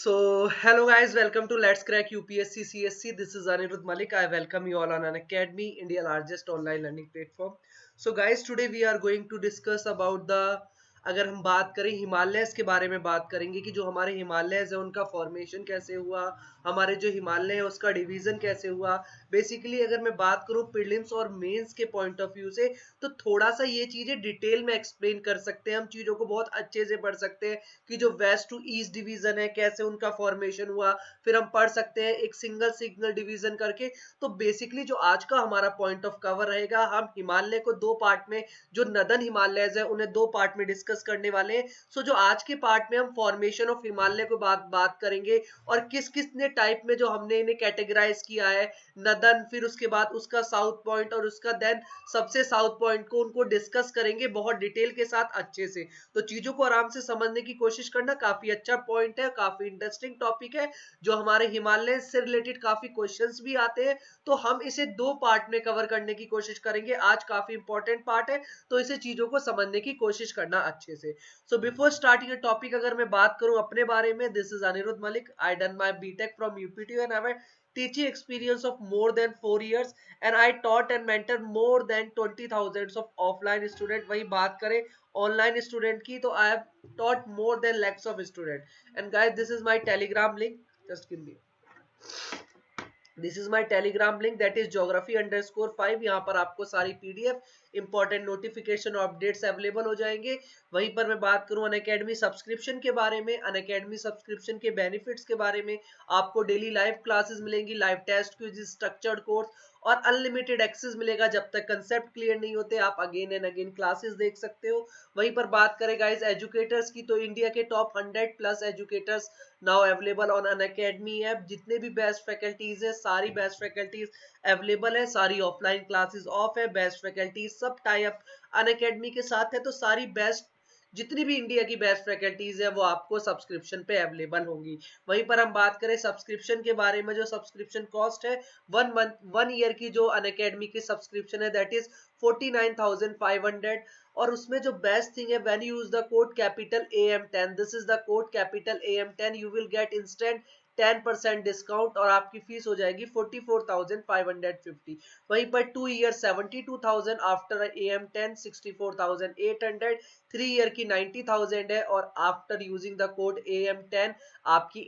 Hello guys, welcome to Let's Crack UPSC CSC. This is Anirudh Malik. I welcome you all on an Academy, India largest online learning platform. So guys, today we are going to discuss about the अगर हम बात करें Himalayas के बारे में बात करेंगे कि जो हमारे हिमालयस है उनका फॉर्मेशन कैसे हुआ, हमारे जो हिमालय है उसका डिवीजन कैसे हुआ। बेसिकली अगर मैं बात करूं प्रीलिम्स और मेंस के पॉइंट ऑफ व्यू से तो थोड़ा सा ये चीजें डिटेल में एक्सप्लेन कर सकते हैं, हम चीजों को बहुत अच्छे से पढ़ सकते हैं कि जो वेस्ट टू ईस्ट डिवीजन है कैसे उनका फॉर्मेशन हुआ। फिर हम पढ़ सकते हैं एक सिंगल सिग्नल डिवीजन करके। तो बेसिकली जो आज का हमारा पॉइंट ऑफ कवर रहेगा, हम हिमालय को दो पार्ट में, जो नदन हिमालय है उन्हें दो पार्ट में डिस्कस करने वाले हैं। जो आज के पार्ट में हम फॉर्मेशन ऑफ हिमालय को बात करेंगे और किस किस ने टाइप में जो हमने इन्हें कैटेगराइज किया है, नदन, फिर उसके बाद उसका साउथ पॉइंट और उसका देन सबसे साउथ पॉइंट को उनको डिस्कस करेंगे बहुत डिटेल के साथ अच्छे से। तो चीजों को आराम से समझने की कोशिश करना, काफी अच्छा पॉइंट है, काफी इंटरेस्टिंग टॉपिक है। जो हमारे हिमालय से रिलेटेड काफी क्वेश्चंस भी आते हैं, तो हम इसे दो पार्ट में कवर करने की कोशिश करेंगे। आज काफी इंपॉर्टेंट पार्ट है, तो इसे चीजों को समझने की कोशिश करना अच्छे से। बिफोर स्टार्टिंग अ टॉपिक, अगर मैं बात करूं अपने बारे में, this is Aniruddh Malik. I done my BTech from UPT and have teaching experience of more than 4 years and I taught and mentored more than 20,000 of offline student। वही बात करें ऑनलाइन स्टूडेंट की, तो I have taught more than lakhs of student। and guys, this is my telegram link, just give me, this is my Telegram link, that is geography_5। यहाँ पर आपको सारी PDF, important notification और updates available हो जाएंगे। वहीं पर मैं बात करूं अनअकैडमी सब्सक्रिप्शन के बारे में, अनअकैडमी सब्सक्रिप्शन के बेनिफिट्स के बारे में, आपको डेली लाइव क्लासेस मिलेंगी, live test quiz, structured course और अनलिमिटेड एक्सेस मिलेगा। जब तक कंसेप्ट क्लियर नहीं होते आप अगेन एंड अगेन क्लासेस देख सकते हो। वहीं पर बात करें गाइस एजुकेटर्स की, तो इंडिया के top 100+ educators now available on Unacademy app. जितने भी बेस्ट फैकल्टीज है, सारी बेस्ट फैकल्टीज अवेलेबल है, सारी ऑफलाइन क्लासेस ऑफ है, बेस्ट फैकल्टीज सब टाई अप अनअकैडमी के साथ है। तो सारी बेस्ट, जितनी भी इंडिया की बेस्ट फैकल्टीज है वो आपको सब्सक्रिप्शन पे अवेलेबल होंगी। वहीं पर हम बात करें सब्सक्रिप्शन के बारे में, जो सब्सक्रिप्शन कॉस्ट है 1 ईयर की, जो अनअकैडमी की सब्सक्रिप्शन है दैट इज 49,500। और उसमें जो बेस्ट थिंग है, when you use the code capital AM10, this is the code capital AM10, you will get instant 10% discount और आपकी फीस हो जाएगी 44,550। वहीं पर 2 ईयर 72,000, आफ्टर AM10 64,800, 3 ईयर की 90,000 है और after using the code AM10 आपकी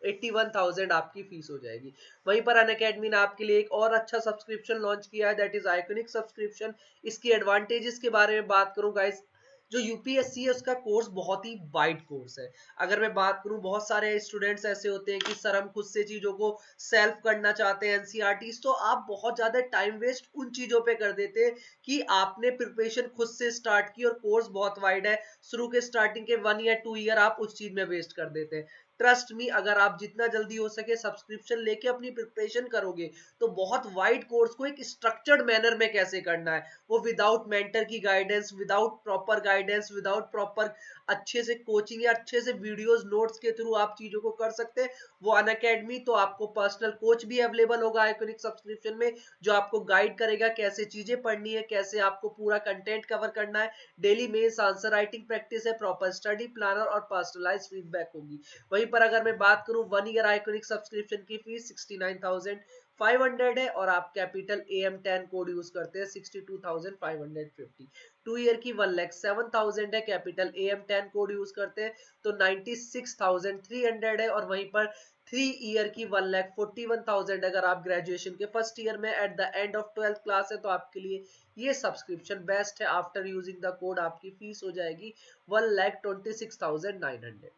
81,000 आपकी फीस हो जाएगी। वहीं पर अनअकैडमी ने आपके लिए एक और अच्छा सब्सक्रिप्शन लॉन्च किया है, दैट इज आइकॉनिक सब्सक्रिप्शन। इसकी एडवांटेजेस के बारे में बात करूं गाइस, जो यूपीएससी है उसका कोर्स बहुत ही वाइड कोर्स है। अगर मैं बात करूं, बहुत सारे स्टूडेंट्स ऐसे होते हैं कि सर हम खुद से चीजों को सेल्फ करना चाहते हैं एनसीईआरटीज, तो आप बहुत ज्यादा टाइम वेस्ट उन चीजों पे कर देते हैं कि आपने प्रिपरेशन खुद से स्टार्ट की और कोर्स बहुत वाइड है। शुरू के स्टार्टिंग के 1 ईयर 2 ईयर आप उस चीज में वेस्ट कर देते हैं। ट्रस्ट मी, अगर आप जितना जल्दी हो सके सब्सक्रिप्शन लेके अपनी प्रिपरेशन करोगे, तो बहुत वाइड कोर्स को एक स्ट्रक्चर्ड मैनर में कैसे करना है, वो विदाउट मेंटर की guidance, without proper guidance, without proper अच्छे से कोचिंग या अच्छे से वीडियोस नोट्स के थ्रू आप चीजों को कर सकते हैं, वो अनअकैडमी। तो आपको पर्सनल कोच भी अवेलेबल होगा आइकॉनिक सब्सक्रिप्शन में, जो आपको गाइड करेगा कैसे चीजें पढ़नी है, कैसे आपको पूरा कंटेंट कवर करना है। Daily mains answer writing practice है, प्रॉपर स्टडी प्लानर और पर्सनलाइज्ड फीडबैक होगी। वहीं पर अगर मैं बात करूं 1 ईयर आइकॉनिक सब्सक्रिप्शन की फीस 69,500 है और आप कैपिटल AM10 कोड यूज करते हैं 62,550। 2 ईयर की 1,07,000 है, कैपिटल AM10 कोड यूज करते हैं तो 96,300 है। और वहीं पर 3 ईयर की 1,41,000, अगर आप ग्रेजुएशन के फर्स्ट ईयर में at the end of 12th class है, तो आपके लिए ये सब्सक्रिप्शन बेस्ट है। आफ्टर यूजिंग द कोड आपकी फीस हो जाएगी 1,26,900।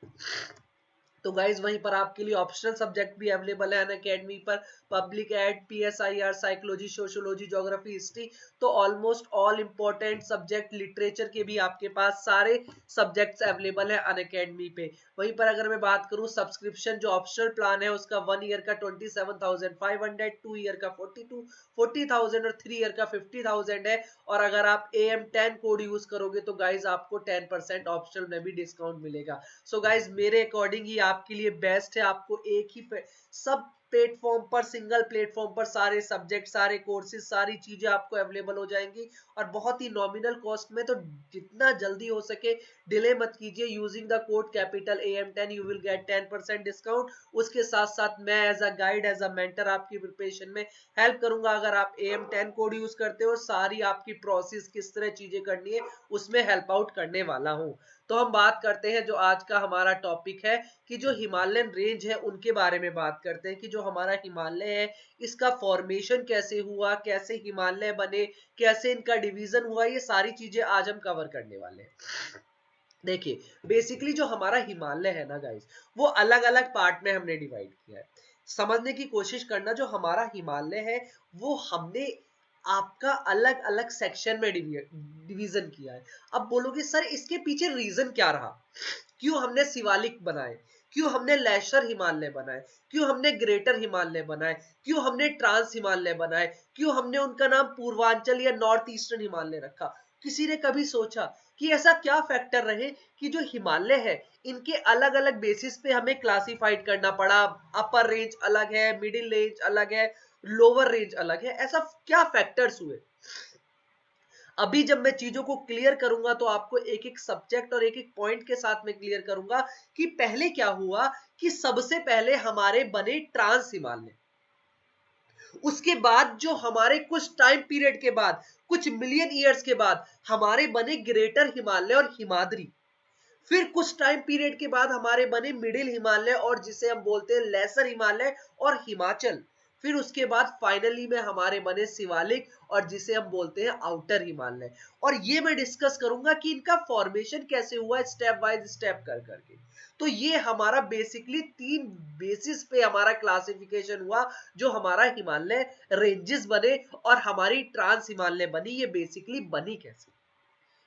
तो गाइज वहीं पर आपके लिए ऑप्शनल सब्जेक्ट भी अवेलेबल है अनअकैडमी पर, public ad, PSIR, psychology, sociology, geography, history. तो almost all important subject, literature के भी आपके पास सारे सब्जेक्ट्स अवेलेबल है अनअकैडमी पे। वहीं पर अगर मैं बात करूं सब्सक्रिप्शन, जो ऑप्शनल प्लान है उसका 1 ईयर का 27,500, 2 ईयर का 40,000 और 3 ईयर का 50,000 है। और अगर आप AM10 कोड यूज करोगे तो गाइज आपको 10% ऑप्शनल में भी डिस्काउंट मिलेगा। गाइज मेरे अकॉर्डिंग ही आपके लिए बेस्ट है, आपको एक ही सब प्लेटफॉर्म पर, सिंगल प्लेटफॉर्म पर सारे सब्जेक्ट, सारे कोर्सेज, सारी चीजें आपको अवेलेबल हो जाएंगी और बहुत ही नॉमिनल कॉस्ट में। तो जितना जल्दी हो सके डिले मत कीजिए। Using the code capital AM10 you will get 10% discount. उसके साथ साथ मैं as a guide, as a mentor आपकी प्रिपरेशन में हेल्प करूंगा। अगर आप AM10 कोड यूज करते हो, सारी आपकी प्रोसेस किस तरह चीजें करनी है उसमें हेल्प आउट करने वाला हूं। तो हम बात करते हैं जो आज का हमारा टॉपिक है कि जो हिमालयन रेंज है उनके बारे में बात करते हैं कि जो हमारा हिमालय है इसका फॉर्मेशन कैसे हुआ, कैसे हिमालय बने, कैसे इनका डिवीजन हुआ, ये सारी चीजें आज हम कवर करने वाले हैं। देखिए, बेसिकली जो हमारा हिमालय है ना गाइस, वो अलग अलग पार्ट में हमने डिवाइड किया है। समझने की कोशिश करना, जो हमारा हिमालय है वो हमने आपका अलग अलग सेक्शन में डिवीजन किया है। अब बोलोगे सर इसके पीछे रीजन क्या रहा, क्यों हमने शिवालिक बनाए, क्यों हमने लेशर हिमालय बनाए, क्यों हमने ग्रेटर हिमालय बनाए, क्यों हमने ट्रांस हिमालय बनाए, क्यों हमने उनका नाम पूर्वांचल या नॉर्थ ईस्टर्न हिमालय रखा। किसी ने कभी सोचा कि ऐसा क्या फैक्टर रहे कि जो हिमालय है इनके अलग अलग बेसिस पे हमें क्लासिफाइड करना पड़ा। अपर रेंज अलग है, मिडिल रेंज अलग है, लोअर रेंज अलग है, ऐसा क्या फैक्टर्स हुए। अभी जब मैं चीजों को क्लियर करूंगा तो आपको एक एक सब्जेक्ट और एक एक पॉइंट के साथ में क्लियर करूंगा कि पहले क्या हुआ कि सबसे पहले हमारे बने ट्रांस हिमालय। उसके बाद जो हमारे कुछ टाइम पीरियड के बाद, कुछ मिलियन ईयर्स के बाद हमारे बने ग्रेटर हिमालय और हिमाद्री। फिर कुछ टाइम पीरियड के बाद हमारे बने मिडिल हिमालय और जिसे हम बोलते हैं लेसर हिमालय और हिमाचल। फिर उसके बाद फाइनली में हमारे बने शिवालिक और जिसे हम बोलते हैं आउटर हिमालय। और ये मैं डिस्कस करूंगा कि इनका फॉर्मेशन कैसे हुआ स्टेप बाय स्टेप कर करके। तो ये हमारा बेसिकली 3 बेसिस पे हमारा क्लासिफिकेशन हुआ जो हमारा हिमालय रेंजेस बने और हमारी ट्रांस हिमालय बनी। ये बेसिकली बनी कैसे,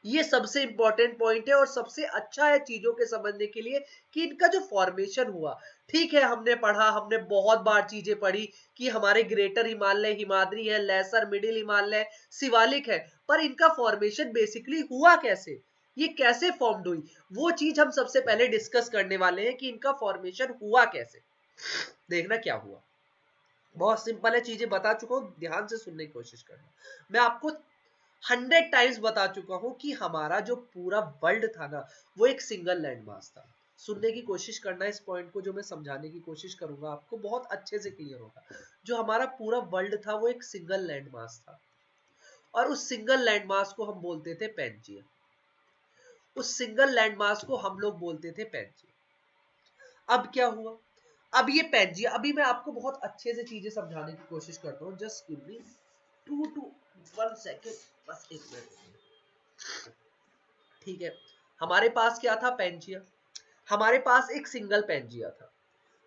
ये सबसे इंपॉर्टेंट पॉइंट है और सबसे अच्छा है चीजों के समझने के लिए कि इनका जो फॉर्मेशन हुआ। ठीक है, हमने पढ़ा, हमने बहुत बार चीजें पढ़ी कि हमारे ग्रेटर हिमालय हिमाद्री है, लेसर मिडिल हिमालय शिवालिक है, पर इनका फॉर्मेशन बेसिकली हुआ कैसे, ये कैसे फॉर्म्ड हुई, वो चीज हम सबसे पहले डिस्कस करने वाले हैं कि इनका फॉर्मेशन हुआ कैसे। देखना क्या हुआ, बहुत सिंपल है, चीजें बता चुका हूं, ध्यान से सुनने की कोशिश करना। मैं आपको 100 टाइम्स बता चुका हूं कि हमारा जो पूरा वर्ल्ड था ना वो एक सिंगल लैंड मास था। सुनने की कोशिश करना इस पॉइंट को, जो मैं समझाने की कोशिश करूंगा आपको बहुत अच्छे से क्लियर होगा। जो हमारा पूरा वर्ल्ड था वो एक सिंगल लैंड मास था और उस सिंगल लैंड मास को हम बोलते थे पैंजिया। उस सिंगल लैंड मास को हम लोग बोलते थे पैंजिया। अब क्या हुआ, अब ये पैंजिया, अभी मैं आपको बहुत अच्छे से चीजें समझाने की कोशिश करता हूँ। जस्ट गिव मी 1 सेकेंड, बस 1 मिनट। ठीक है, हमारे पास क्या था, पेंजिया। हमारे पास एक सिंगल पेंजिया था।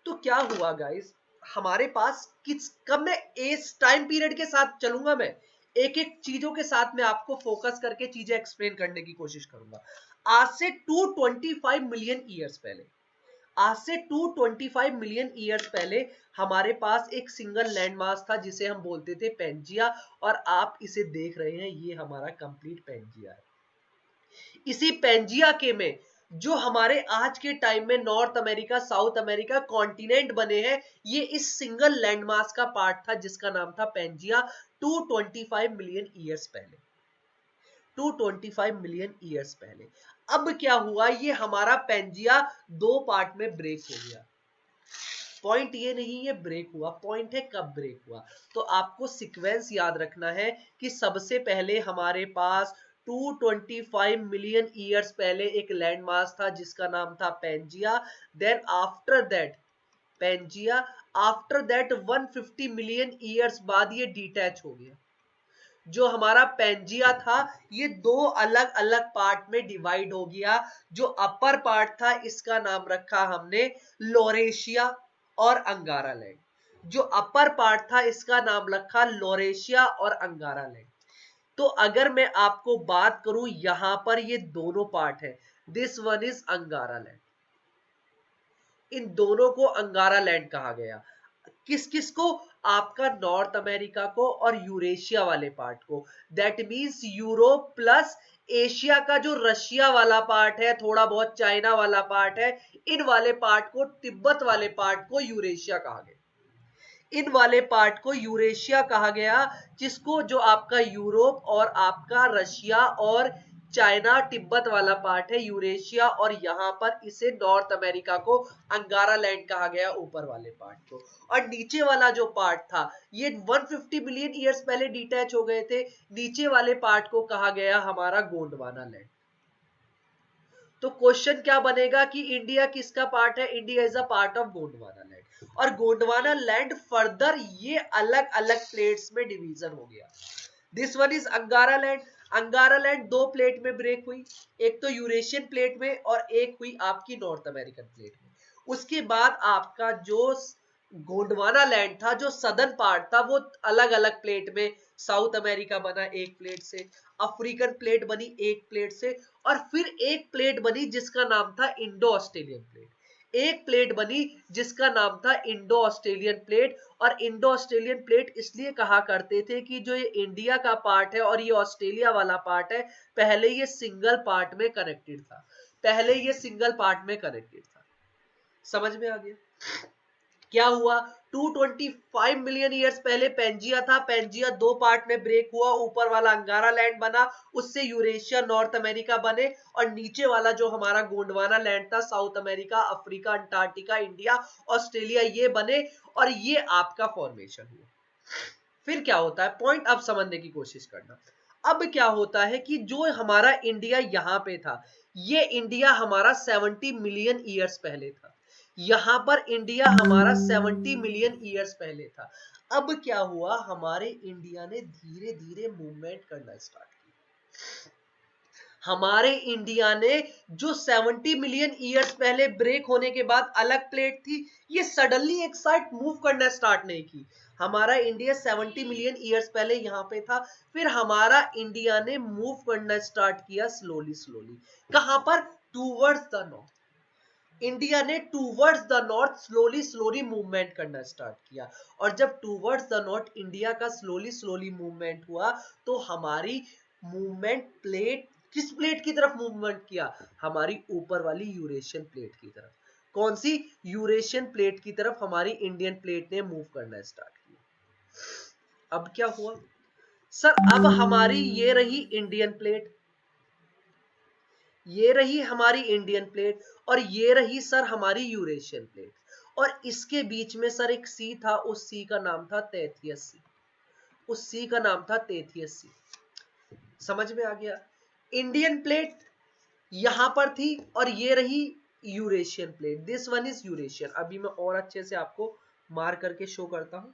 तो क्या हुआ गाइस, हमारे पास किस कब, मैं इस टाइम पीरियड के साथ चलूंगा, मैं एक एक चीजों के साथ में आपको फोकस करके चीजें एक्सप्लेन करने की कोशिश करूंगा। आज से 225 मिलियन ईयर्स पहले, आज से 225 मिलियन ईयर्स पहले हमारे पास एक सिंगल लैंडमास था जिसे हम बोलते थे पेंजिया। और आप इसे देख रहे हैं, ये हमारा कंप्लीट पेंजिया है। इसी पेंजिया के में जो हमारे आज के टाइम में north America, south America continent बने हैं, ये इस सिंगल लैंडमास का पार्ट था जिसका नाम था पेंजिया। 225 मिलियन ईयर्स पहले, 225 मिलियन ईयर्स पहले। अब क्या हुआ, ये हमारा पेंजिया 2 पार्ट में ब्रेक हो गया। पॉइंट ये नहीं है ब्रेक हुआ, पॉइंट है कब ब्रेक हुआ। तो आपको सीक्वेंस याद रखना है कि सबसे पहले हमारे पास 225 मिलियन ईयर्स पहले एक लैंडमास था जिसका नाम था Pangaea. Then after that Pangaea, after that 150 million years बाद ये डिटैच हो गया। जो हमारा पेंजिया था ये 2 अलग अलग पार्ट में डिवाइड हो गया। जो अपर पार्ट था इसका नाम रखा हमने लोरेशिया और अंगारा लैंड। जो अपर पार्ट था इसका नाम रखा लोरेशिया और अंगारा लैंड। तो अगर मैं आपको बात करूं, यहां पर ये दोनों पार्ट है, this one is Angara land. इन दोनों को अंगारा लैंड कहा गया। किस किस को, आपका नॉर्थ अमेरिका को और यूरेशिया वाले पार्ट को। That means Europe plus Asia का जो रशिया वाला पार्ट है, थोड़ा बहुत चाइना वाला पार्ट है, इन वाले पार्ट को, तिब्बत वाले पार्ट को यूरेशिया कहा गया। इन वाले पार्ट को यूरेशिया कहा गया, जिसको जो आपका यूरोप और आपका रशिया और चाइना तिब्बत वाला पार्ट है यूरेशिया, और यहां पर इसे नॉर्थ अमेरिका को अंगारा लैंड कहा गया ऊपर वाले पार्ट को। और नीचे वाला जो पार्ट था ये 150 मिलियन ईयर्स पहले डिटैच हो गए थे, नीचे वाले पार्ट को कहा गया हमारा गोंडवाना लैंड। तो क्वेश्चन क्या बनेगा कि इंडिया किसका पार्ट है? India is a part of Gondwana land. और गोंडवाना लैंड फर्दर ये अलग अलग प्लेट्स में डिवीजन हो गया। This one is Angara land. अंगारा लैंड दो प्लेट में ब्रेक हुई, एक तो यूरेशियन प्लेट में और एक हुई आपकी नॉर्थ अमेरिकन प्लेट में। उसके बाद आपका जो गोंडवाना लैंड था, जो सदर्न पार्ट था, वो अलग अलग प्लेट में, साउथ अमेरिका बना एक प्लेट से, अफ्रीकन प्लेट बनी एक प्लेट से, और फिर एक प्लेट बनी जिसका नाम था इंडो ऑस्ट्रेलियन प्लेट। एक प्लेट बनी जिसका नाम था इंडो ऑस्ट्रेलियन प्लेट। और इंडो ऑस्ट्रेलियन प्लेट इसलिए कहा करते थे कि जो ये इंडिया का पार्ट है और ये ऑस्ट्रेलिया वाला पार्ट है, पहले ये सिंगल पार्ट में कनेक्टेड था, पहले ये सिंगल पार्ट में कनेक्टेड था। समझ में आ गया? क्या हुआ? 225 मिलियन ईयर्स पहले पेंजिया था, पेंजिया दो पार्ट में ब्रेक हुआ, ऊपर वाला अंगारा लैंड बना, उससे यूरेशिया नॉर्थ अमेरिका बने, और नीचे वाला जो हमारा गोंडवाना लैंड था, south America, Africa, Antarctica, India, Australia, ये बने, और ये आपका फॉर्मेशन हुआ। फिर क्या होता है, पॉइंट अब समझने की कोशिश करना। अब क्या होता है कि जो हमारा इंडिया यहां पे था, ये इंडिया हमारा 70 मिलियन ईयर्स पहले था, यहां पर इंडिया हमारा 70 मिलियन ईयर्स पहले था। अब क्या हुआ, हमारे इंडिया ने धीरे धीरे मूवमेंट करना स्टार्ट किया। हमारे इंडिया ने जो 70 मिलियन ईयर्स पहले ब्रेक होने के बाद अलग प्लेट थी, ये सडनली एक साइड मूव करना स्टार्ट नहीं की। हमारा इंडिया 70 मिलियन ईयर्स पहले यहां पे था, फिर हमारा इंडिया ने मूव करना स्टार्ट किया स्लोली स्लोली। कहां पर? Towards the north. इंडिया ने towards the north slowly slowly movement करना स्टार्ट किया। और जब टूवर्ड्स द नॉर्थ इंडिया का स्लोली स्लोली मूवमेंट हुआ, तो हमारी मूवमेंट प्लेट किस प्लेट की तरफ मूवमेंट किया? हमारी ऊपर वाली यूरेशियन प्लेट की तरफ। कौन सी? यूरेशियन प्लेट की तरफ हमारी इंडियन प्लेट ने मूव करना स्टार्ट किया। अब क्या हुआ सर? अब हमारी ये रही इंडियन प्लेट, ये रही हमारी इंडियन प्लेट, और ये रही सर हमारी यूरेशियन प्लेट, और इसके बीच में सर एक सी था, उस सी का नाम था तैथियस सी, उस सी का नाम था तैथियस सी। समझ में आ गया? इंडियन प्लेट यहां पर थी, और ये रही Eurasian plate. This one is Eurasian. अभी मैं और अच्छे से आपको मार करके शो करता हूं।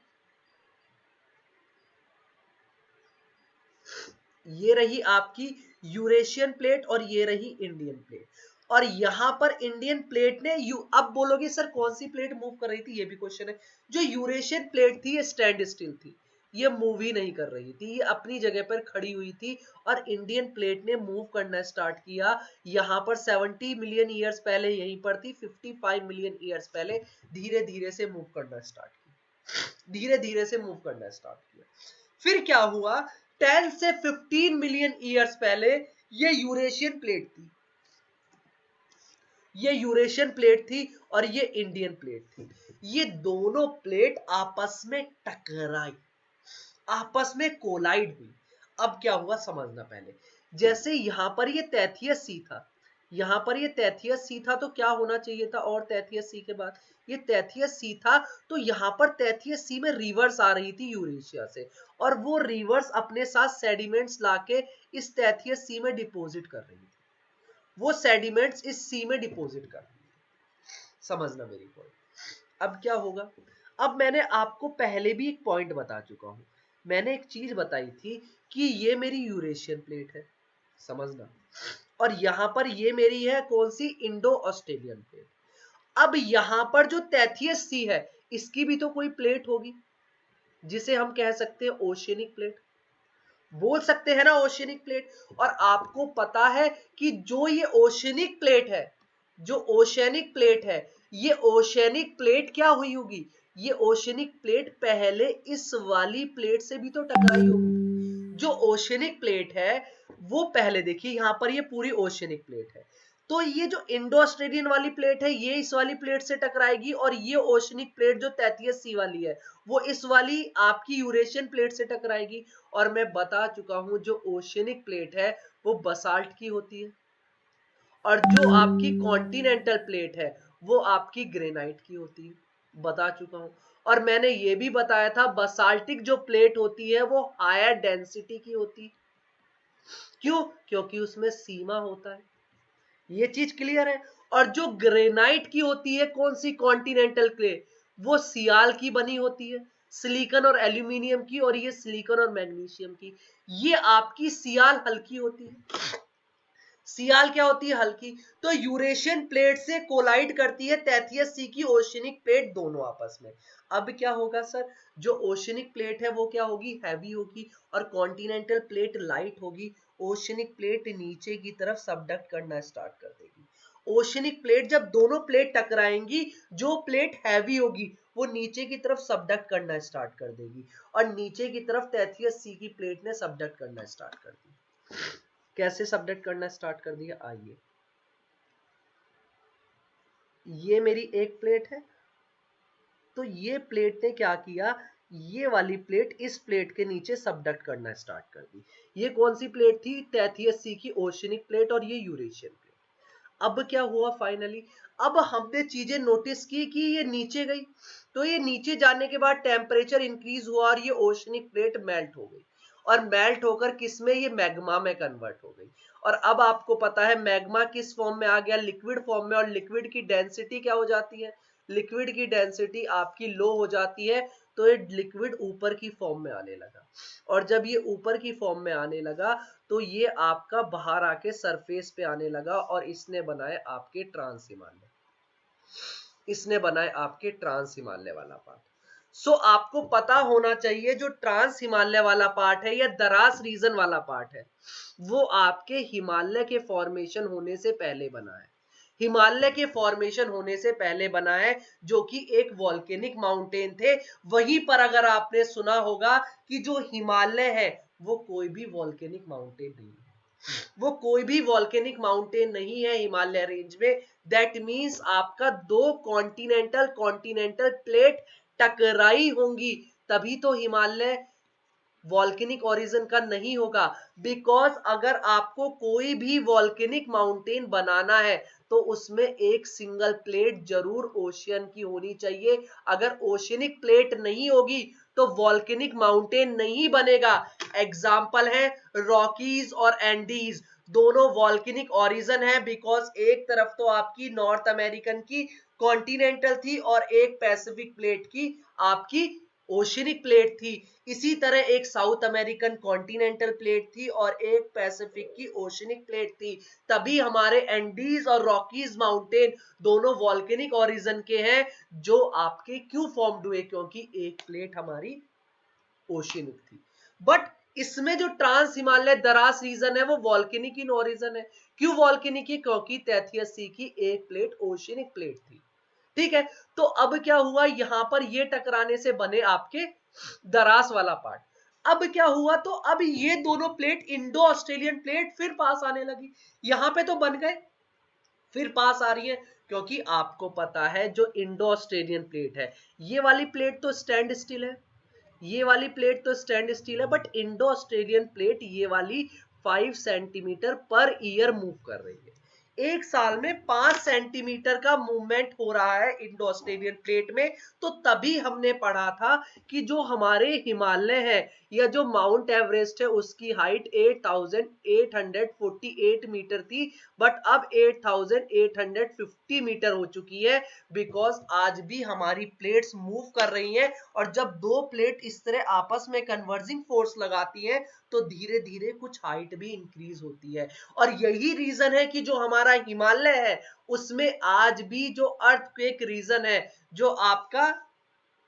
ये रही आपकी यूरेशियन प्लेट और ये रही इंडियन प्लेट। और यहां पर इंडियन प्लेट ने अब बोलोगे सर कौन सी प्लेट मूव कर रही थी, ये भी क्वेश्चन है। जो यूरेशियन प्लेट थी ये स्टैंड स्टिल थी, ये मूव ही नहीं कर रही थी, ये अपनी जगह पर खड़ी हुई थी। और इंडियन प्लेट ने मूव करना स्टार्ट किया। यहां पर 70 मिलियन ईयर्स पहले यहीं पर थी, 55 मिलियन ईयर्स पहले धीरे धीरे से मूव करना स्टार्ट किया, धीरे धीरे से मूव करना स्टार्ट किया। फिर क्या हुआ? 10 से 15 मिलियन ईयर्स पहले ये यूरेशियन प्लेट थी, ये यूरेशियन प्लेट थी और ये इंडियन प्लेट थी। ये दोनों प्लेट आपस में टकराई, आपस में कोलाइड हुई। अब क्या हुआ समझना पहले। जैसे यहां पर ये तैथियस सी था, यहां पर ये तैथियस सी था, तो क्या होना चाहिए था? और तैथियस सी के बाद ये तैथियस सी था, तो यहां पर तैथियस सी में रिवर्स आ रही थी यूरेशिया से, और वो रिवर्स अपने साथ सेडिमेंट्स लाके इस तैथियस सी में डिपॉजिट कर रही थी, वो सेडिमेंट्स इस सी में डिपॉजिट कर रही थी। समझना मेरी पॉइंट। अब क्या होगा? अब मैंने आपको पहले भी एक पॉइंट बता चुका हूं, मैंने एक चीज बताई थी कि ये मेरी यूरेशियन प्लेट है, समझना, और यहां पर ये मेरी है कौन सी? Indo Australian plate. अब यहां पर जो तैथियस सी है, इसकी भी तो कोई प्लेट होगी, जिसे हम कह सकते हैं ओशियनिक प्लेट, बोल सकते हैं ना ओशियनिक प्लेट। और आपको पता है कि जो ये ओशियनिक प्लेट है, जो ओशियनिक प्लेट है, ये ओशियनिक प्लेट क्या हुई होगी? ये ओशियनिक प्लेट पहले इस वाली प्लेट से भी तो टकराई होगी। जो ओशियनिक प्लेट है वो पहले, देखिए यहां पर ये पूरी ओशियनिक प्लेट है, तो ये जो इंडो ऑस्ट्रेलियन वाली प्लेट है ये इस वाली प्लेट से टकराएगी, और ये ओशनिक प्लेट जो 33C वाली है वो इस वाली आपकी यूरेशियन प्लेट से टकराएगी। और मैं बता चुका हूं जो ओशनिक प्लेट है वो बसाल्ट की होती है, और जो आपकी कॉन्टिनेंटल प्लेट है वो आपकी ग्रेनाइट की होती है, बता चुका हूं। और मैंने ये भी बताया था बसाल्टिक जो प्लेट होती है वो हायर डेंसिटी की होती है। क्यों? क्योंकि उसमें सीमा होता है, ये चीज क्लियर है। और जो ग्रेनाइट की होती है कौन सी, कॉन्टिनेंटल क्ले, वो सियाल की बनी होती है, सिलिकॉन और एल्यूमिनियम की, और ये सिलिकॉन और मैग्नीशियम की। ये आपकी सियाल हल्की होती है। सियाल क्या होती है, हल्की। तो यूरेशियन प्लेट से कोलाइड करती है 33C की ओशनिक प्लेट दोनों आपस में। अब क्या होगा सर, जो ओशनिक प्लेट है वो क्या होगी, हैवी होगी, और कॉन्टिनेंटल प्लेट लाइट होगी। ओशनिक प्लेट नीचे की तरफ सबडक्ट करना स्टार्ट कर देगी। ओशनिक प्लेट जब दोनों प्लेट टकराएंगी, जो प्लेट हैवी होगी वो नीचे की तरफ सबडक्ट करना स्टार्ट कर देगी, और नीचे की तरफ 33C की प्लेट ने सबडक्ट करना स्टार्ट कर दी। कैसे सबडक्ट करना स्टार्ट कर दिया, आइए। ये मेरी एक प्लेट है, तो ये प्लेट ने क्या किया, ये वाली प्लेट इस प्लेट के नीचे सबडक्ट करना स्टार्ट कर दी। ये कौन सी प्लेट थी, 33C की ओशनिक प्लेट, और ये यूरेशियन प्लेट। अब क्या हुआ फाइनली, अब हमने चीजें नोटिस की कि ये नीचे गई, तो ये नीचे जाने के बाद टेम्परेचर इंक्रीज हुआ और ये ओशनिक प्लेट मेल्ट हो गई, और मेल्ट होकर किस में, ये मैग्मा में कन्वर्ट हो गई। और अब आपको पता है मैग्मा किस फॉर्म में आ गया, लिक्विड फॉर्म में, और लिक्विड की डेंसिटी क्या हो जाती है, लिक्विड की डेंसिटी आपकी लो हो जाती है, तो ये लिक्विड ऊपर की फॉर्म में आने लगा। और जब ये ऊपर की फॉर्म में आने लगा तो ये आपका बाहर आके सरफेस पे आने लगा, और इसने बनाए आपके ट्रांस हिमालय, इसने बनाए आपके ट्रांस हिमालय वाला पार्ट। सो आपको पता होना चाहिए जो ट्रांस हिमालय वाला पार्ट है या दरास रीजन वाला पार्ट है वो आपके हिमालय के फॉर्मेशन होने से पहले बना है, हिमालय के फॉर्मेशन होने से पहले बना है, जो कि एक वॉल्केनिक माउंटेन थे। वहीं पर अगर आपने सुना होगा कि जो हिमालय है वो कोई भी वॉल्केनिक माउंटेन नहीं है, वो कोई भी वॉल्केनिक माउंटेन नहीं है हिमालय रेंज में। दैट मींस आपका दो कॉन्टिनेंटल कॉन्टिनेंटल प्लेट टकराई होंगी, तभी तो हिमालय वॉल्केनिक ओरिजिन का नहीं होगा। बिकॉज अगर आपको कोई भी वॉल्केनिक माउंटेन बनाना है तो उसमें एक सिंगल प्लेट जरूर ओशियन की होनी चाहिए। अगर ओशियनिक प्लेट नहीं होगी तो वॉल्केनिक माउंटेन नहीं बनेगा। एग्जाम्पल है रॉकीज और एंडीज, दोनों वॉल्केनिक ओरिजिन है, बिकॉज एक तरफ तो आपकी नॉर्थ अमेरिकन की कॉन्टिनेंटल थी और एक पैसिफिक प्लेट की आपकी ओशियनिक प्लेट थी। इसी तरह एक साउथ अमेरिकन कॉन्टिनेंटल प्लेट थी और एक पैसिफिक की ओशियनिक प्लेट थी। तभी हमारे एंडीज और रॉकीज माउंटेन दोनों वॉल्केनिक ओरिजिन के हैं, जो आपके क्यों फॉर्म्ड हुए, क्योंकि एक प्लेट हमारी ओशियनिक थी। बट इसमें जो ट्रांस हिमालय दरास रीजन है वो वॉल्केनिक इन ओरिजिन है। क्यों वॉल्केनिक है, क्योंकि 33C की एक प्लेट ओशियनिक प्लेट थी। ठीक है, तो अब क्या हुआ, यहां पर ये टकराने से बने आपके दरास वाला पार्ट। अब क्या हुआ, तो अब ये दोनों प्लेट इंडो ऑस्ट्रेलियन प्लेट फिर पास आने लगी, यहां पे तो बन गए, फिर पास आ रही है। क्योंकि आपको पता है जो इंडो ऑस्ट्रेलियन प्लेट है ये वाली प्लेट तो स्टैंड स्टिल है, ये वाली प्लेट तो स्टैंड स्टिल है, बट इंडो ऑस्ट्रेलियन प्लेट ये वाली 5 सेंटीमीटर पर ईयर मूव कर रही है। एक साल में 5 सेंटीमीटर का मूवमेंट हो रहा है इंडो ऑस्ट्रेलियन प्लेट में। तो तभी हमने पढ़ा था कि जो हमारे हिमालय है या जो माउंट एवरेस्ट है उसकी हाइट 8,848 मीटर थी, बट अब 8,850 मीटर हो चुकी है। बिकॉज आज भी हमारी प्लेट्स मूव कर रही हैं, और जब दो प्लेट इस तरह आपस में कन्वर्जिंग फोर्स लगाती हैं तो धीरे धीरे कुछ हाइट भी इंक्रीज होती है। और यही रीजन है कि जो हमारा हिमालय है उसमें आज भी जो अर्थक्वेक रीजन है, जो आपका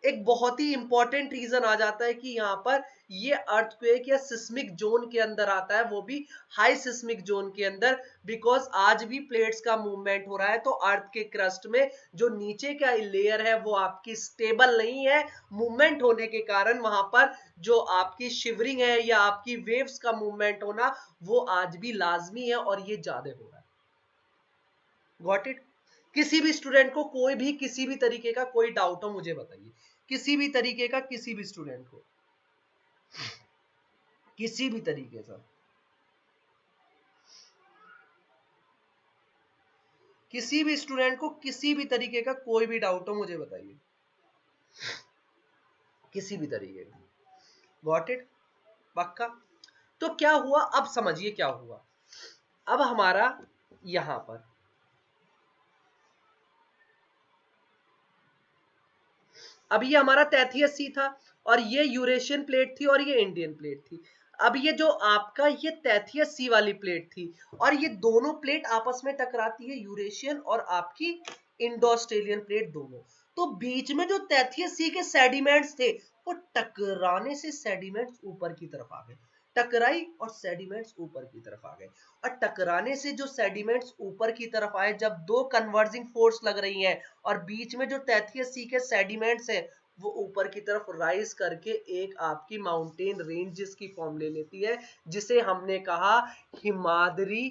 एक बहुत ही इंपॉर्टेंट रीजन आ जाता है कि यहाँ पर ये अर्थक्वेक या सिस्मिक जोन के अंदर आता है, वो भी हाई सिस्मिक जोन के अंदर। बिकॉज आज भी प्लेट्स का मूवमेंट हो रहा है, तो अर्थ के क्रस्ट में जो नीचे का लेयर है वो आपकी स्टेबल नहीं है। मूवमेंट होने के कारण वहां पर जो आपकी शिवरिंग है या आपकी वेव्स का मूवमेंट होना वो आज भी लाजमी है, और ये ज्यादा हो रहा है। Got it. किसी भी स्टूडेंट को कोई भी किसी भी तरीके का कोई डाउट हो मुझे बताइए, किसी भी तरीके का, किसी भी स्टूडेंट को किसी भी तरीके का, किसी भी स्टूडेंट को किसी भी तरीके का कोई भी डाउट हो मुझे बताइए, किसी भी तरीके का। गॉट इट, पक्का। तो क्या हुआ, अब समझिए क्या हुआ। अब हमारा यहां पर अब ये हमारा तैथियस सी था, और ये यूरेशियन प्लेट थी, और ये इंडियन प्लेट थी। अब ये जो आपका ये तैथियस सी वाली प्लेट थी, और ये दोनों प्लेट आपस में टकराती है, यूरेशियन और आपकी इंडो ऑस्ट्रेलियन प्लेट दोनों। तो बीच में जो तैथियस सी के सेडिमेंट्स थे, वो टकराने से सेडिमेंट्स ऊपर की तरफ आ गए, टकराई और सेडिमेंट्स ऊपर की तरफ आ गए। और टकराने से जो सेडिमेंट्स ऊपर की तरफ आए, जब दो कन्वर्जिंग फोर्स लग रही हैं, और बीच में जो तैथियस सी के सेडिमेंट्स हैं वो ऊपर की तरफ राइज करके एक आपकी माउंटेन रेंजेस की फॉर्म ले लेती है, जिसे हमने कहा हिमाद्री।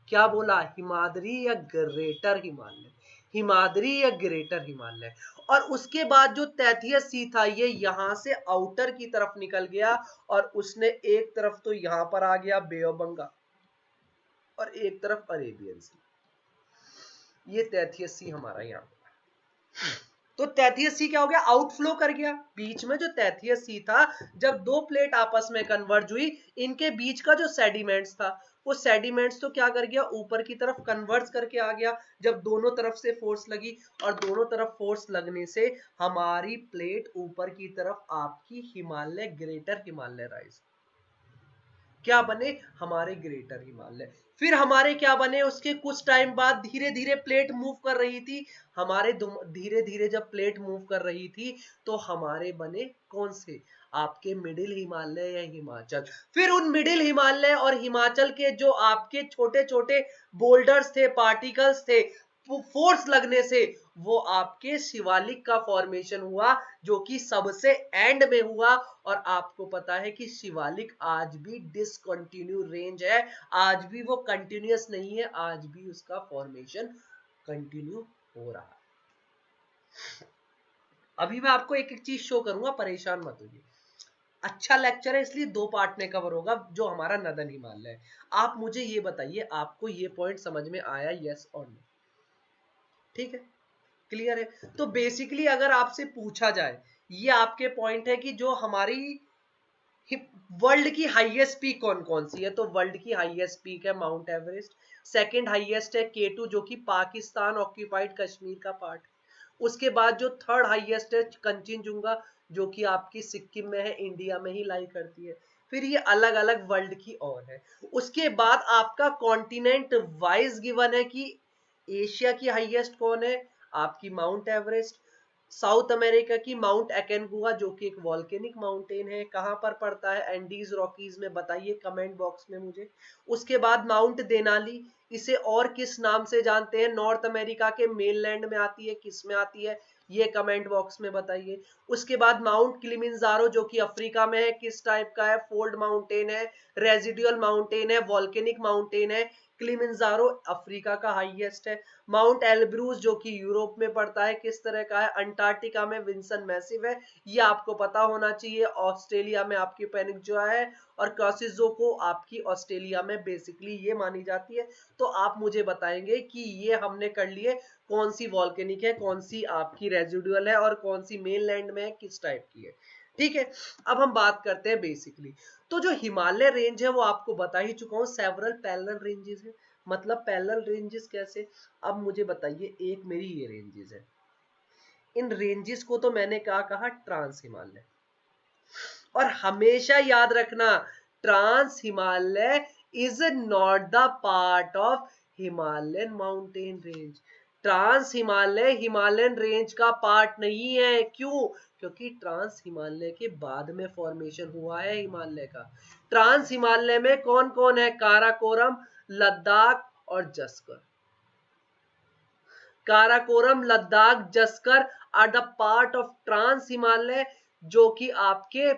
क्या बोला, हिमाद्री या ग्रेटर हिमालय, हिमाद्री या ग्रेटर हिमालय। और उसके बाद जो तैथियस सी था ये यहां से आउटर की तरफ निकल गया, और उसने एक तरफ तो यहां पर आ गया बे ऑफ बंगाल, और एक तरफ अरेबियन सी। ये तैथियस सी हमारा यहाँ, तो तैथियस सी क्या हो गया, आउटफ्लो कर गया। बीच में जो तैथियस सी था, जब दो प्लेट आपस में कन्वर्ज हुई, इनके बीच का जो सेडिमेंट्स था, वो सेडिमेंट्स तो क्या कर गया, ऊपर की तरफ कन्वर्ज करके आ गया, जब दोनों तरफ से फोर्स लगी। और दोनों तरफ फोर्स लगने से हमारी प्लेट ऊपर की तरफ आपकी हिमालय, ग्रेटर हिमालय राइज, क्या बने, हमारे ग्रेटर हिमालय। फिर हमारे क्या बने, उसके कुछ टाइम बाद धीरे धीरे प्लेट मूव कर रही थी, हमारे धीरे धीरे जब प्लेट मूव कर रही थी, तो हमारे बने कौन से, आपके मिडिल हिमालय या हिमाचल। फिर उन मिडिल हिमालय और हिमाचल के जो आपके छोटे छोटे बोल्डर्स थे, पार्टिकल्स थे, फोर्स लगने से वो आपके शिवालिक का फॉर्मेशन हुआ, जो कि सबसे एंड में हुआ। और आपको पता है कि शिवालिक आज भी डिसकंटिन्यू रेंज है, आज भी वो कंटिन्यूअस नहीं है, आज भी उसका फॉर्मेशन कंटिन्यू हो रहा है। अभी मैं आपको एक एक चीज शो करूंगा, परेशान मत होइए। अच्छा लेक्चर है, इसलिए दो पार्ट में कवर होगा, जो हमारा नदन हिमालय है। आप मुझे ये बताइए, आपको ये पॉइंट समझ में आया, यस और नो? ठीक है, क्लियर है। तो बेसिकली अगर आपसे पूछा जाए, ये आपके पॉइंट है कि जो हमारी वर्ल्ड की हाईएस्ट पीक कौन कौन सी है, तो वर्ल्ड की हाईएस्ट पीक है माउंट एवरेस्ट। सेकंड हाईएस्ट है केटू, जो कि पाकिस्तान ऑक्यूपाइड कश्मीर का पार्ट। उसके बाद जो थर्ड हाईएस्ट है कंचनजुंगा, जो कि आपकी सिक्किम में है, इंडिया में ही लाई करती है। फिर ये अलग अलग वर्ल्ड की और है। उसके बाद आपका कॉन्टिनेंट वाइज गिवन है कि एशिया की हाईएस्ट कौन है, आपकी माउंट एवरेस्ट। साउथ अमेरिका की माउंट एकेनगुआ, जो कि एक वॉल्केनिक माउंटेन है, कहां पर पड़ता है, एंडीज रॉकीज में, बताइए कमेंट बॉक्स में मुझे। उसके बाद माउंट देनाली, इसे और किस नाम से जानते हैं, नॉर्थ अमेरिका के मेनलैंड में आती है, किस में आती है, ये कमेंट बॉक्स में बताइए। उसके बाद माउंट किलिमिंजारो, जो कि अफ्रीका में है, किस टाइप का है, फोल्ड माउंटेन है, रेजिडुअल माउंटेन है, वॉल्केनिक माउंटेन है। किलिमिंजारो अफ्रीका का हाईएस्ट है। माउंट एलब्रूस, जो कि यूरोप में पड़ता है, किस तरह का है, अंटार्कटिका में विंसन मैसिव है, ये आपको पता होना चाहिए। ऑस्ट्रेलिया में आपकी पेनिनसुला है, और को आपकी ऑस्ट्रेलिया में बेसिकली ये मानी जाती है। तो आप मुझे बताएंगे कि ये हमने कर लिए, कौन सी वॉल्केनिक है, कौन सी आपकी रेजिडुअल है, और कौन सी मेनलैंड में है, किस टाइप की है। ठीक है, अब हम बात करते हैं बेसिकली। तो जो हिमालय रेंज है वो आपको बता ही चुका हूँ, सेवरल पैरेलल रेंजेस है। मतलब पैरेलल रेंजेस कैसे, अब मुझे बताइए, एक मेरी ये रेंजेस है, इन रेंजेस को तो मैंने कहा ट्रांस हिमालय। और हमेशा याद रखना, trans Himalaya is not the part of Himalayan mountain range. Trans Himalaya Himalayan range का पार्ट नहीं है। क्यों? क्योंकि ट्रांस हिमालय के बाद में फॉर्मेशन हुआ है हिमालय का। ट्रांस हिमालय में कौन कौन है, काराकोरम, लद्दाख और Zaskar. Karakoram, Ladakh, Zaskar are the part of trans Himalaya, जो कि आपके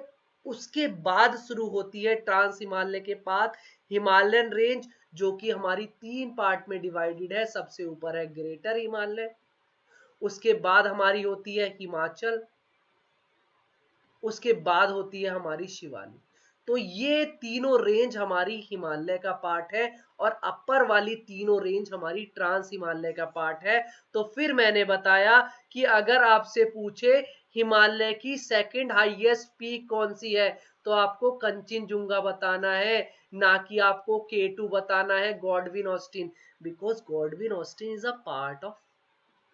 उसके बाद शुरू होती है ट्रांस हिमालय के बाद हिमालयन रेंज, जो कि हमारी 3 पार्ट में डिवाइडेड है। सबसे ऊपर है ग्रेटर हिमालय, उसके बाद हमारी होती है हिमाचल, उसके बाद होती है हमारी शिवालिक। तो ये तीनों रेंज हमारी हिमालय का पार्ट है और अपर वाली तीनों रेंज हमारी ट्रांस हिमालय का पार्ट है। तो फिर मैंने बताया कि अगर आपसे पूछे हिमालय की सेकंड हाईएस्ट पीक कौन सी है, तो आपको कंचनजुंगा बताना है, ना कि आपको K2 बताना है, Godwin Austen, because Godwin Austen is a part of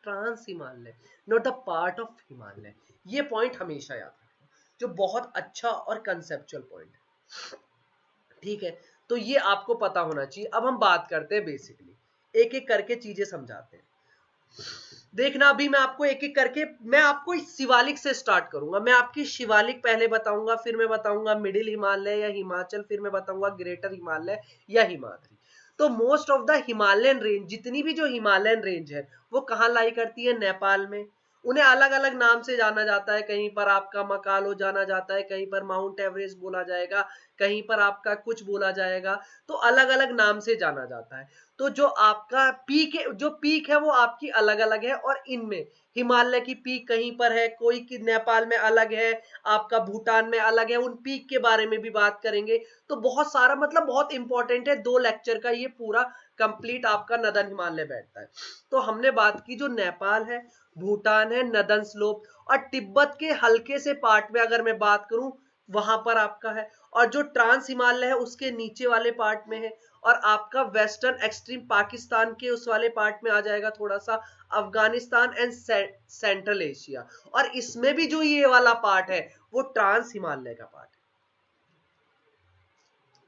trans Himalaya, not a part of Himalaya. ये पॉइंट हमेशा याद रखना, जो बहुत अच्छा और कंसेप्चुअल पॉइंट है। ठीक है, तो ये आपको पता होना चाहिए। अब हम बात करते हैं बेसिकली, एक एक करके चीजें समझाते हैं। देखना, अभी मैं आपको एक एक करके, मैं आपको शिवालिक से स्टार्ट करूंगा। मैं आपकी शिवालिक पहले बताऊंगा, फिर मैं बताऊंगा मिडिल हिमालय या हिमाचल, फिर मैं बताऊंगा ग्रेटर हिमालय या हिमाद्री। तो most of the Himalayan range, जितनी भी जो हिमालयन रेंज है, वो कहाँ लाई करती है? नेपाल में। उन्हें अलग अलग नाम से जाना जाता है, कहीं पर आपका मकालो जाना जाता है, कहीं पर माउंट एवरेस्ट बोला जाएगा, कहीं पर आपका कुछ बोला जाएगा, तो अलग अलग नाम से जाना जाता है। तो जो आपका पीक है, जो पीक है वो आपकी अलग अलग है। और इनमें हिमालय की पीक कहीं पर है, कोई की नेपाल में अलग है, आपका भूटान में अलग है, उन पीक के बारे में भी बात करेंगे। तो बहुत सारा, मतलब बहुत इंपॉर्टेंट है, 2 लेक्चर का ये पूरा कंप्लीट आपका नदन हिमालय बैठता है। तो हमने बात की जो नेपाल है, भूटान है, नदन स्लोप, और तिब्बत के हल्के से पार्ट में अगर मैं बात करूं, वहां पर आपका है। और जो ट्रांस हिमालय है उसके नीचे वाले पार्ट में है। और आपका वेस्टर्न एक्सट्रीम पाकिस्तान के उस वाले पार्ट में आ जाएगा थोड़ा सा, अफगानिस्तान एंड सेंट्रल एशिया। और इसमें भी जो ये वाला पार्ट है वो ट्रांस हिमालय का पार्ट है।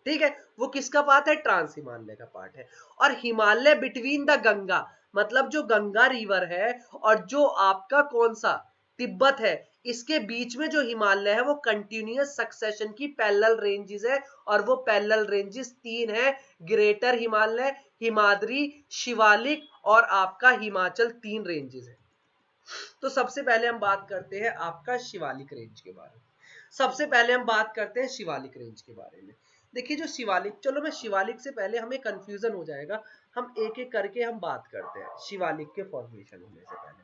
ठीक है, वो किसका पार्ट है? ट्रांस हिमालय का पार्ट है। और हिमालय बिटवीन द गंगा, मतलब जो गंगा रिवर है और जो आपका कौन सा तिब्बत है, इसके बीच में जो हिमालय है वो कंटिन्यूअस सक्सेशन की पैरेलल रेंजेस है। और वो पैरेलल रेंजेस 3 है, ग्रेटर हिमालय, हिमाद्री, शिवालिक और आपका हिमाचल, 3 रेंजेस है। तो सबसे पहले हम बात करते हैं आपका शिवालिक रेंज के बारे में। सबसे पहले हम बात करते हैं शिवालिक रेंज के बारे में। देखिए जो शिवालिक, चलो मैं शिवालिक से पहले, हमें कंफ्यूजन हो जाएगा, हम एक एक करके हम बात करते हैं शिवालिक के फॉर्मेशन होने से पहले।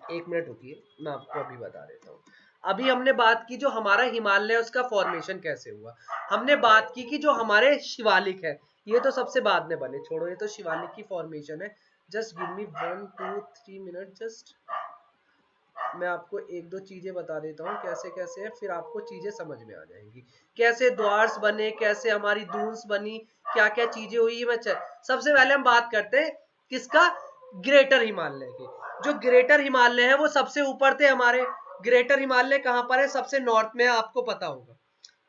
एक मिनट रुकिए, मैं आपको अभी बता देता हूँ। अभी हमने बात की जो हमारा हिमालय है उसका फॉर्मेशन कैसे हुआ। हमने बात की कि जो हमारे शिवालिक है, ये तो सबसे बाद में बने, छोड़ो, ये तो शिवालिक की फॉर्मेशन है। Just give me 1 2 3 minute, just मैं आपको एक दो चीजें बता देता हूँ कैसे कैसे है, फिर आपको चीजें समझ में आ जाएंगी, कैसे द्वार्स बने, कैसे हमारी दून्स बनी, क्या क्या चीजें हुई। मैं सबसे पहले हम बात करते हैं किसका? ग्रेटर हिमालय के। जो ग्रेटर हिमालय है वो सबसे ऊपर थे हमारे। ग्रेटर हिमालय कहाँ पर है? सबसे नॉर्थ में है, आपको पता होगा।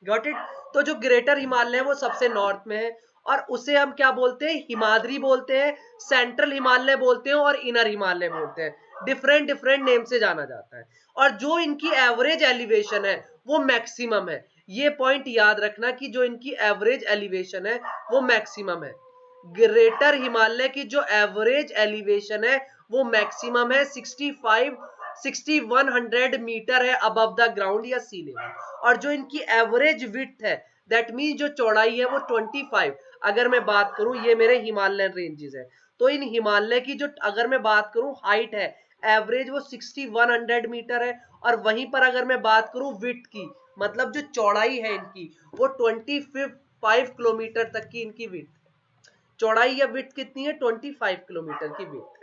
Got it? तो जो ग्रेटर हिमालय है वो सबसे नॉर्थ में है, और उसे हम क्या बोलते हैं? हिमाद्री बोलते हैं, सेंट्रल हिमालय बोलते हैं और इनर हिमालय बोलते हैं। डिफरेंट डिफरेंट नेम से जाना जाता है। और जो इनकी एवरेज एलिवेशन है वो मैक्सिमम है। ये पॉइंट याद रखना कि जो इनकी एवरेज एलिवेशन है वो मैक्सिमम है। ग्रेटर हिमालय की जो एवरेज एलिवेशन है वो मैक्सिमम है 6100 मीटर है अबव द ग्राउंड या सी लेवल। और जो इनकी एवरेज विड्थ है, दैट मीन जो चौड़ाई है वो 25, अगर मैं बात करूं, ये मेरे हिमालयन रेंजेस है। तो इन हिमालय की जो अगर मैं बात करूं हाइट है, एवरेज वो 6100 मीटर है। और वहीं पर अगर मैं बात करूं विड्थ की, मतलब जो चौड़ाई है इनकी, वो 25 किलोमीटर तक की इनकी विड्थ, चौड़ाई या विड्थ कितनी है? 25 किलोमीटर की विड्थ है।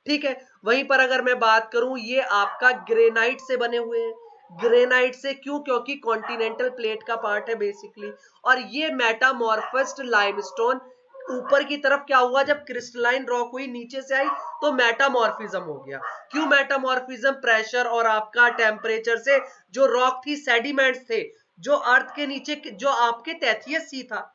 ठीक है, वहीं पर अगर मैं बात करूं, ये आपका ग्रेनाइट से बने हुए हैं। ग्रेनाइट से क्यों? क्योंकि कॉन्टिनेंटल प्लेट का पार्ट है बेसिकली। और ये मेटामॉर्फस्ड लाइमस्टोन, ऊपर की तरफ क्या हुआ, जब क्रिस्टलाइन रॉक हुई नीचे से आई तो मेटामॉर्फिज्म हो गया। क्यों मेटामॉर्फिज्म? प्रेशर और आपका टेम्परेचर से जो रॉक थी, सेडिमेंट्स थे, जो अर्थ के नीचे, जो आपके तैथियस सी था,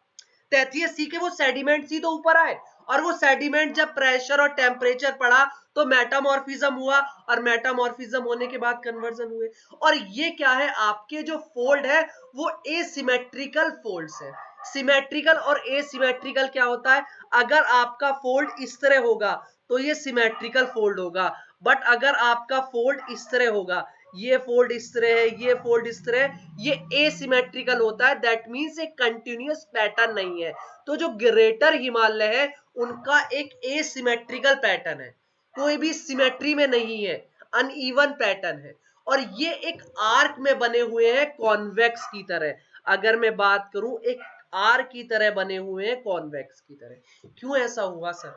तैथियस सी के वो सेडिमेंट सी तो ऊपर आए, और वो सेडिमेंट जब प्रेशर और टेम्परेचर पड़ा तो मेटामॉर्फिज्म हुआ, और मेटामॉर्फिज्म होने के बाद कन्वर्जन हुए। और ये क्या है? आपके जो फोल्ड है वो एसिमेट्रिकल फोल्ड्स है। सिमेट्रिकल और एसिमेट्रिकल क्या होता है? अगर आपका फोल्ड इस तरह होगा तो ये सिमेट्रिकल फोल्ड होगा, बट अगर आपका फोल्ड इस तरह होगा, ये फोल्ड इस तरह है, ये फोल्ड इस तरह है, ये एसिमेट्रिकल होता है, दैट मीन्स एक कंटिन्यूअस पैटर्न नहीं है। तो जो ग्रेटर हिमालय है उनका एक एसिमेट्रिकल पैटर्न है, कोई भी सिमेट्री में नहीं है, अनइवन पैटर्न है, और ये एक आर्क में बने हुए हैं कॉन्वेक्स की तरह। अगर मैं बात करूं, एक आर्क की तरह बने हुए हैं, कॉन्वेक्स की तरह। क्यों ऐसा हुआ सर?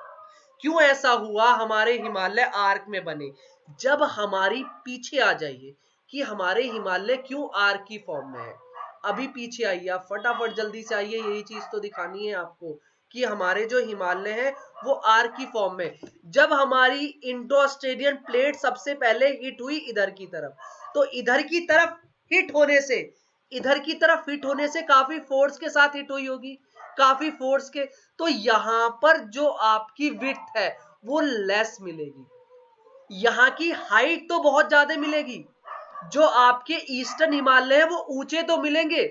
क्यों ऐसा हुआ हमारे हिमालय आर्क में बने? जब हमारी पीछे आ जाइए कि हमारे हिमालय क्यों आर्क की फॉर्म में है। अभी पीछे आइए, आप फटाफट जल्दी से आइए, यही चीज तो दिखानी है आपको कि हमारे जो हिमालय है वो आर्क की फॉर्म में। जब हमारी इंडो ऑस्ट्रेलियन प्लेट सबसे पहले हिट हुई इधर की तरफ, तो इधर की तरफ हिट होने से, इधर की तरफ हिट होने से काफी फोर्स के साथ हिट हुई होगी, काफी फोर्स के, तो यहां पर जो आपकी विड्थ है वो लेस मिलेगी, यहाँ की हाइट तो बहुत ज्यादा मिलेगी। जो आपके ईस्टर्न हिमालय है वो ऊंचे तो मिलेंगे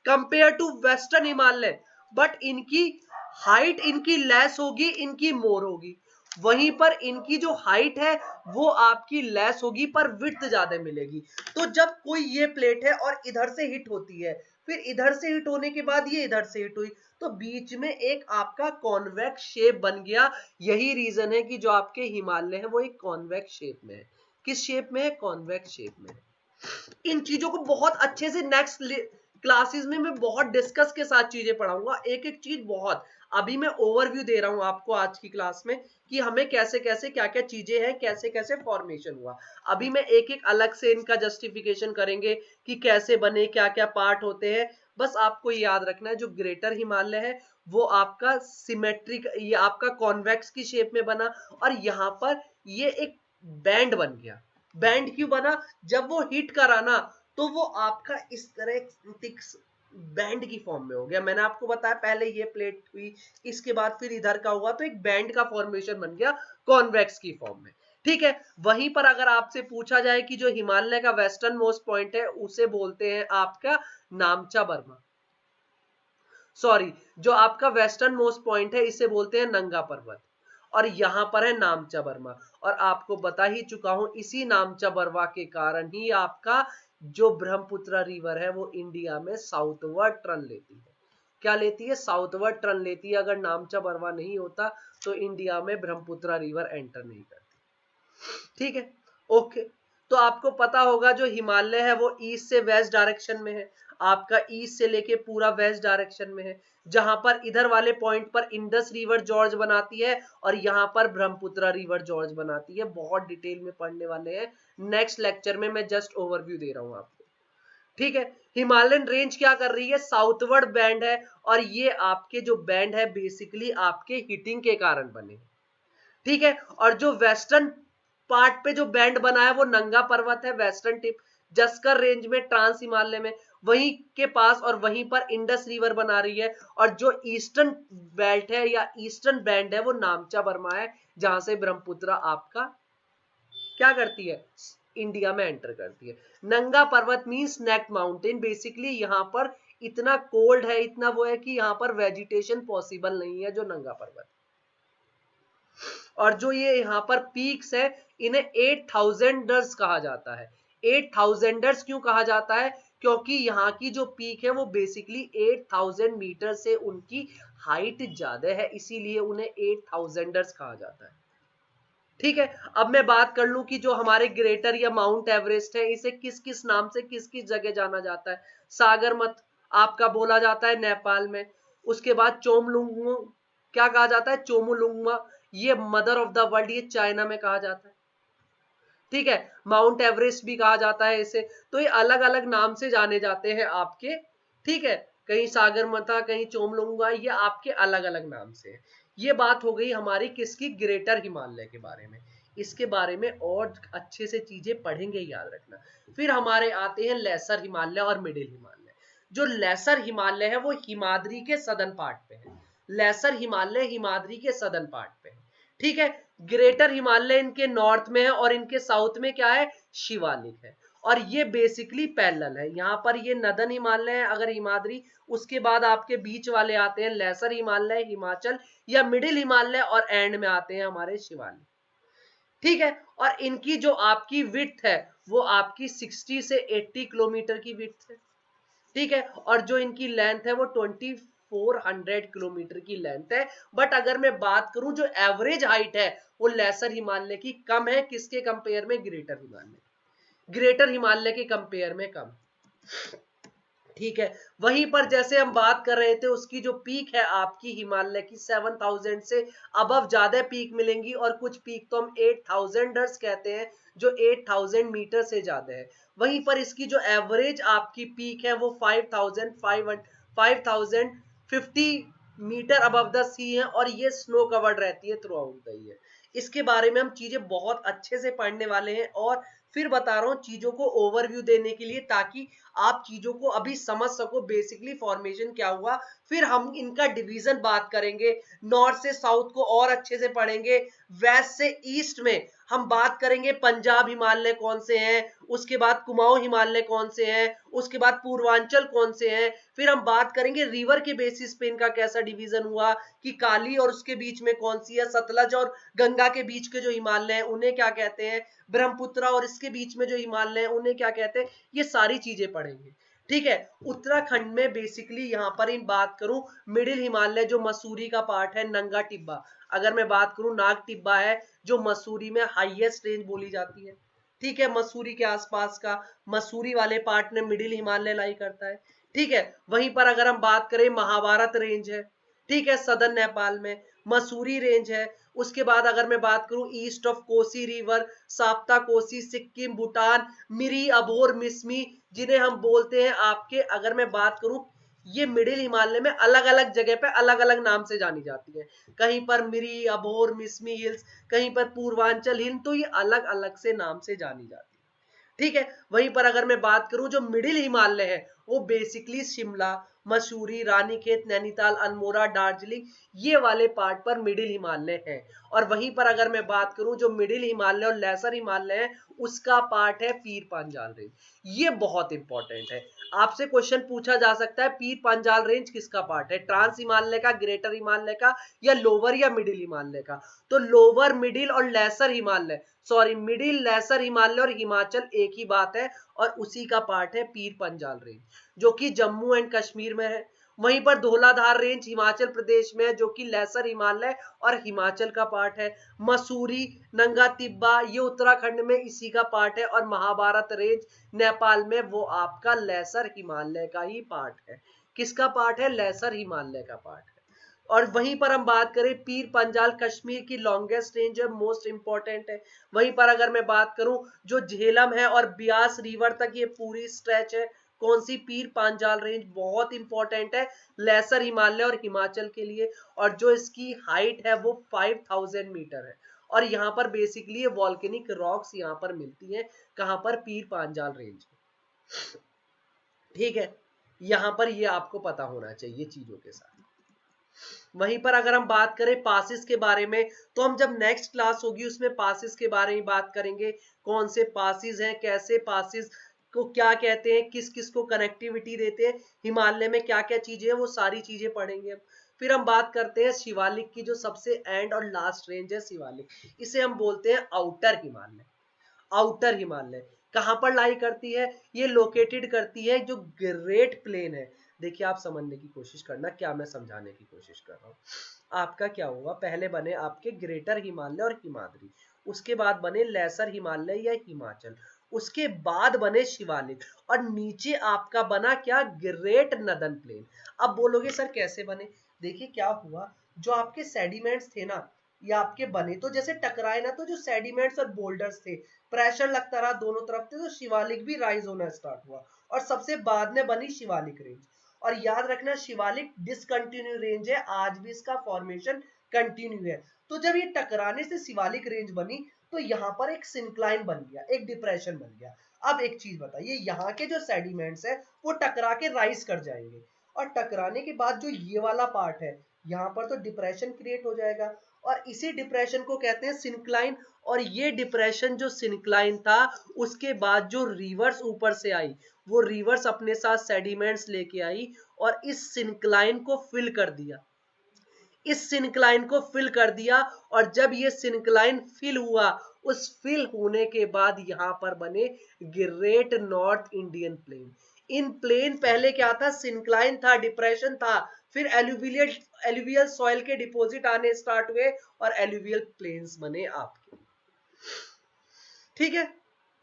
compare to western Himalaya, but इनकी हाइट इनकी लेस होगी, इनकी मोर होगी। वहीं पर इनकी जो हाइट है वो आपकी लेस होगी पर विड्थ ज्यादा मिलेगी। तो जब कोई ये प्लेट है और इधर से हिट होती है, फिर इधर से हिट होने के बाद ये इधर से हिट हुई, तो बीच में एक आपका कॉन्वेक्स शेप बन गया। यही रीजन है कि जो आपके हिमालय है वो एक कॉन्वेक्स शेप में है। किस शेप में है? कॉन्वेक्स शेप में है। इन चीजों को बहुत अच्छे से नेक्स्ट क्लासेस में मैं बहुत डिस्कस के साथ चीजें पढ़ाऊंगा, एक एक चीज बहुत। अभी मैं ओवरव्यू दे रहा हूं आपको आज की क्लास में कि हमें कैसे कैसे क्या क्या चीजें हैं, कैसे कैसे फॉर्मेशन हुआ। अभी मैं एक एक अलग से इनका जस्टिफिकेशन करेंगे कि कैसे बने, क्या क्या पार्ट होते हैं। बस आपको याद रखना है, जो ग्रेटर हिमालय है वो आपका सिमेट्रिक, ये आपका कॉन्वेक्स की शेप में बना, और यहाँ पर ये एक बैंड बन गया। बैंड क्यों बना? जब वो हिट करा ना, तो वो आपका इस तरह बैंड की फॉर्म में हो गया। मैंने आपको बताया पहले ये प्लेट हुई, इसके बाद फिर इधर का हुआ, तो एक बैंड का फॉर्मेशन बन गया कॉन्वेक्स की फॉर्म में। ठीक है। वहीं पर अगर आपसे पूछा जाए कि जो हिमालय का वेस्टर्न मोस्ट पॉइंट है उसे बोलते हैं आपका नामचा बर्मा, सॉरी, जो आपका वेस्टर्न मोस्ट पॉइंट है इसे बोलते हैं नंगा पर्वत, और यहां पर है नामचा बर्मा। और आपको बता ही चुका हूं, इसी नामचा बर्मा के कारण ही आपका जो ब्रह्मपुत्र रिवर है वो इंडिया में साउथवर्ड टर्न लेती है। क्या लेती है? साउथवर्ड टर्न लेती है। अगर नामचा बर्मा नहीं होता तो इंडिया में ब्रह्मपुत्र रिवर एंटर नहीं करती। ठीक है, ओके। तो आपको पता होगा जो हिमालय है वो ईस्ट से वेस्ट डायरेक्शन में है, आपका ईस्ट से लेके पूरा वेस्ट डायरेक्शन में है, जहां पर इधर वाले पॉइंट पर इंडस रिवर जॉर्ज बनाती है और यहाँ पर ब्रह्मपुत्र रिवर जॉर्ज बनाती है। बहुत डिटेल में पढ़ने वाले हैं नेक्स्ट लेक्चर में, मैं जस्ट ओवरव्यू दे रहा हूं आपको। ठीक है। हिमालयन रेंज क्या कर रही है? साउथवर्ड बैंड है, और ये आपके जो बैंड है बेसिकली आपके हीटिंग के कारण बने। ठीक है। और जो वेस्टर्न पार्ट पे जो बैंड बना है वो नंगा पर्वत है, वेस्टर्न टिप, जस्कर रेंज में, ट्रांस हिमालय में, वहीं के पास, और वहीं पर इंडस रिवर बना रही है। और जो ईस्टर्न बेल्ट है या ईस्टर्न बैंड है वो नामचा बर्मा है, जहां से ब्रह्मपुत्र आपका क्या करती है? इंडिया में एंटर करती है। नंगा पर्वत मींस नेक्ड माउंटेन, बेसिकली यहाँ पर इतना कोल्ड है, इतना वो है कि यहाँ पर वेजिटेशन पॉसिबल नहीं है, जो नंगा पर्वत। और जो ये यहाँ पर पीक्स है इन्हें 8000ers कहा जाता है। 8000ers क्यों कहा जाता है? क्योंकि यहाँ की जो पीक है वो बेसिकली 8000 मीटर से उनकी हाइट ज्यादा है, इसीलिए उन्हें 8000ers कहा जाता है। ठीक है। अब मैं बात कर लूं कि जो हमारे ग्रेटर या माउंट एवरेस्ट है इसे किस किस नाम से किस किस जगह जाना जाता है। सागरमत आपका बोला जाता है नेपाल में। उसके बाद चोमलुंगमा, क्या कहा जाता है? चोमुलुंगमा। ये मदर ऑफ द वर्ल्ड, ये चाइना में कहा जाता है। ठीक है। माउंट एवरेस्ट भी कहा जाता है इसे। तो ये अलग अलग नाम से जाने जाते हैं आपके। ठीक है। कहीं सागरमथा, कहीं चोमलुंगा, ये आपके अलग अलग नाम से है। ये बात हो गई हमारी किसकी? ग्रेटर हिमालय के बारे में। इसके बारे में और अच्छे से चीजें पढ़ेंगे, याद रखना। फिर हमारे आते हैं लेसर हिमालय और मिडिल हिमालय। जो लेसर हिमालय है वो हिमाद्री के सदर्न पार्ट पे है। लेसर हिमालय हिमाद्री के सदर्न पार्ट पे है। ठीक है। ग्रेटर हिमालय इनके नॉर्थ में है, और इनके साउथ में क्या है? शिवालिक है। और ये बेसिकली पैरेलल है। यहाँ पर ये नदन हिमालय है अगर हिमाद्री, उसके बाद आपके बीच वाले आते हैं लेसर हिमालय, हिमाचल या मिडिल हिमालय, और एंड में आते हैं हमारे शिवालिक। ठीक है। और इनकी जो आपकी विड्थ है वो आपकी 60 से 80 किलोमीटर की विड्थ है, ठीक है। और जो इनकी लेंथ है वो 2400 किलोमीटर की लेंथ है। बट अगर मैं बात करूं जो एवरेज हाइट है वो लेसर हिमालय की कम है, किसके कंपेयर में? ग्रेटर हिमालय, ग्रेटर हिमालय के कंपेयर में कम, ठीक है। वहीं पर जैसे हम बात कर रहे थे उसकी जो पीक है आपकी हिमालय की 7000 से अबव ज्यादा पीक मिलेंगी, और कुछ पीक तो हम 8000ers कहते हैं जो 8000 मीटर से ज्यादा है। वहीं पर इसकी जो एवरेज आपकी पीक है वो 5050 मीटर अबव द सी है, और ये स्नो कवर्ड रहती है थ्रू आउट द ईयर। इसके बारे में हम चीजें बहुत अच्छे से पढ़ने वाले हैं, और फिर बता रहा हूँ चीजों को ओवरव्यू देने के लिए, ताकि आप चीजों को अभी समझ सको बेसिकली फॉर्मेशन क्या हुआ। फिर हम इनका डिवीजन बात करेंगे, नॉर्थ से साउथ को और अच्छे से पढ़ेंगे, वेस्ट से ईस्ट में हम बात करेंगे पंजाब हिमालय कौन से हैं, उसके बाद कुमाऊं हिमालय कौन से हैं, उसके बाद पूर्वांचल कौन से हैं। फिर हम बात करेंगे रिवर के बेसिस पे इनका कैसा डिवीजन हुआ, कि काली और उसके बीच में कौन सी है, सतलज और गंगा के बीच के जो हिमालय हैं उन्हें क्या कहते हैं, ब्रह्मपुत्र और इसके बीच में जो हिमालय हैं उन्हें क्या कहते हैं। ये सारी चीजें पढ़ेंगे, ठीक है। उत्तराखंड में बेसिकली यहां पर इन बात करूं मिडिल हिमालय जो मसूरी का पार्ट है, नंगा टिब्बा, अगर मैं बात करूं नाग टिब्बा है जो मसूरी में हाईएस्ट रेंज बोली जाती है, ठीक है। मसूरी के आसपास का मसूरी वाले पार्ट में मिडिल हिमालय लाई करता है, ठीक है। वहीं पर अगर हम बात करें महाभारत रेंज है, ठीक है, सदर्न नेपाल में मसूरी रेंज है। उसके बाद अगर मैं बात करूं east of Kosi river, Sapta Kosi, Sikkim, Bhutan, Miri, Abor, Mishmi, जिन्हें हम बोलते हैं आपके, अगर मैं बात करूं ये मिडिल हिमालय में अलग अलग जगह पे अलग अलग नाम से जानी जाती है, कहीं पर मिरी, अबोर, मिसमी हिल्स, कहीं पर पूर्वांचल हिल, तो ये अलग अलग से नाम से जानी जाती है, ठीक है। वहीं पर अगर मैं बात करूं जो मिडिल हिमालय है वो बेसिकली शिमला, मसूरी, रानीखेत, नैनीताल, अल्मोड़ा, दार्जिलिंग, ये वाले पार्ट पर मिडिल हिमालय है। और वहीं पर अगर मैं बात करूं जो मिडिल हिमालय और लेसर हिमालय है उसका पार्ट है पीर पांजाल रेंज। ये बहुत इंपॉर्टेंट है, आपसे क्वेश्चन पूछा जा सकता है पीर पांजाल रेंज किसका पार्ट है, ट्रांस हिमालय का, ग्रेटर हिमालय का, या लोअर या मिडिल हिमालय का। तो लोअर, मिडिल और lesser Himalaya, sorry middle, lesser Himalaya और हिमाचल एक ही बात है, और उसी का पार्ट है पीर पंजाल रेंज जो कि जम्मू एंड कश्मीर में है। वहीं पर धौलाधार रेंज हिमाचल प्रदेश में है जो कि लेसर हिमालय और हिमाचल का पार्ट है। मसूरी, नंगा तिब्बा ये उत्तराखंड में इसी का पार्ट है, और महाभारत रेंज नेपाल में वो आपका लेसर हिमालय का ही पार्ट है। किसका पार्ट है? लेसर हिमालय का पार्ट है। और वहीं पर हम बात करें पीर पंजाल कश्मीर की लॉन्गेस्ट रेंज है, मोस्ट इंपॉर्टेंट है। वहीं पर अगर मैं बात करूं जो झेलम है और ब्यास रिवर तक ये पूरी स्ट्रेच है, कौन सी? पीर पांजाल रेंज, बहुत इंपॉर्टेंट है लेसर हिमालय और हिमाचल के लिए। और जो इसकी हाइट है वो 5000 मीटर है, और यहाँ पर बेसिकली ये वॉल्केनिक रॉक्स यहाँ पर मिलती हैं, कहाँ पर? पीर पांजाल रेंज, ठीक है। यहाँ पर ये आपको पता होना चाहिए चीजों के साथ। वहीं पर अगर हम बात करें पासिस के बारे में, तो हम जब नेक्स्ट क्लास होगी उसमें पासिस के बारे में बात करेंगे, कौन से पासिस हैं, कैसे पासिस को क्या कहते हैं, किस किस को कनेक्टिविटी देते हैं, हिमालय में क्या क्या चीजें हैं, वो सारी चीजें पढ़ेंगे हम। फिर हम बात करते हैं शिवालिक की, जो सबसे एंड और लास्ट रेंज है शिवालिक, इसे हम बोलते हैं आउटर हिमालय। आउटर हिमालय कहां पर लाई करती है? ये लोकेटेड करती है जो ग्रेट प्लेन है। देखिए आप समझने की कोशिश करना क्या मैं समझाने की कोशिश कर रहा हूँ। आपका क्या हुआ, पहले बने आपके ग्रेटर हिमालय और हिमाद्री, उसके बाद बने लेसर हिमालय या हिमाचल, उसके बाद बने शिवालिक, और नीचे आपका बना क्या? Great northern plain. अब बोलोगे सर कैसे बने? देखिए क्या हुआ, जो आपके सेडिमेंट्स थे ना, ये आपके बने तो जैसे टकराए ना, तो जो सेडिमेंट्स और बोल्डर्स थे, प्रेशर लगता रहा दोनों तरफ से, तो शिवालिक भी राइज होना स्टार्ट हुआ, और सबसे बाद में बनी शिवालिक रेंज। और याद रखना शिवालिक डिसकंटिन्यू रेंज है, आज भी इसका फॉर्मेशन कंटिन्यू है। तो जब ये टकराने से शिवालिक रेंज बनी, तो यहाँ पर एक सिंक्लाइन बन गया, एक डिप्रेशन बन गया। अब एक चीज बताइए, यहाँ के जो सेडिमेंट्स है वो टकरा के राइज कर जाएंगे, और टकराने के बाद जो ये वाला पार्ट है यहाँ पर तो डिप्रेशन क्रिएट हो जाएगा, और इसी डिप्रेशन को कहते हैं सिंक्लाइन। और ये डिप्रेशन जो सिंक्लाइन था, उसके बाद जो रिवर्स ऊपर से आई, वो रिवर्स अपने साथ सेडिमेंट्स लेके आई और इस सिंक्लाइन को फिल कर दिया, इस सिंक्लाइन को फिल कर दिया। और जब ये सिंक्लाइन फिल हुआ, उस फिल होने के बाद यहाँ पर बने ग्रेट नॉर्थ इंडियन प्लेन। इन प्लेन पहले क्या था, सिंक्लाइन था, डिप्रेशन था, फिर एलुवियल सॉइल के डिपॉजिट आने स्टार्ट हुए और एलुवियल प्लेन्स बने आपके। ठीक है,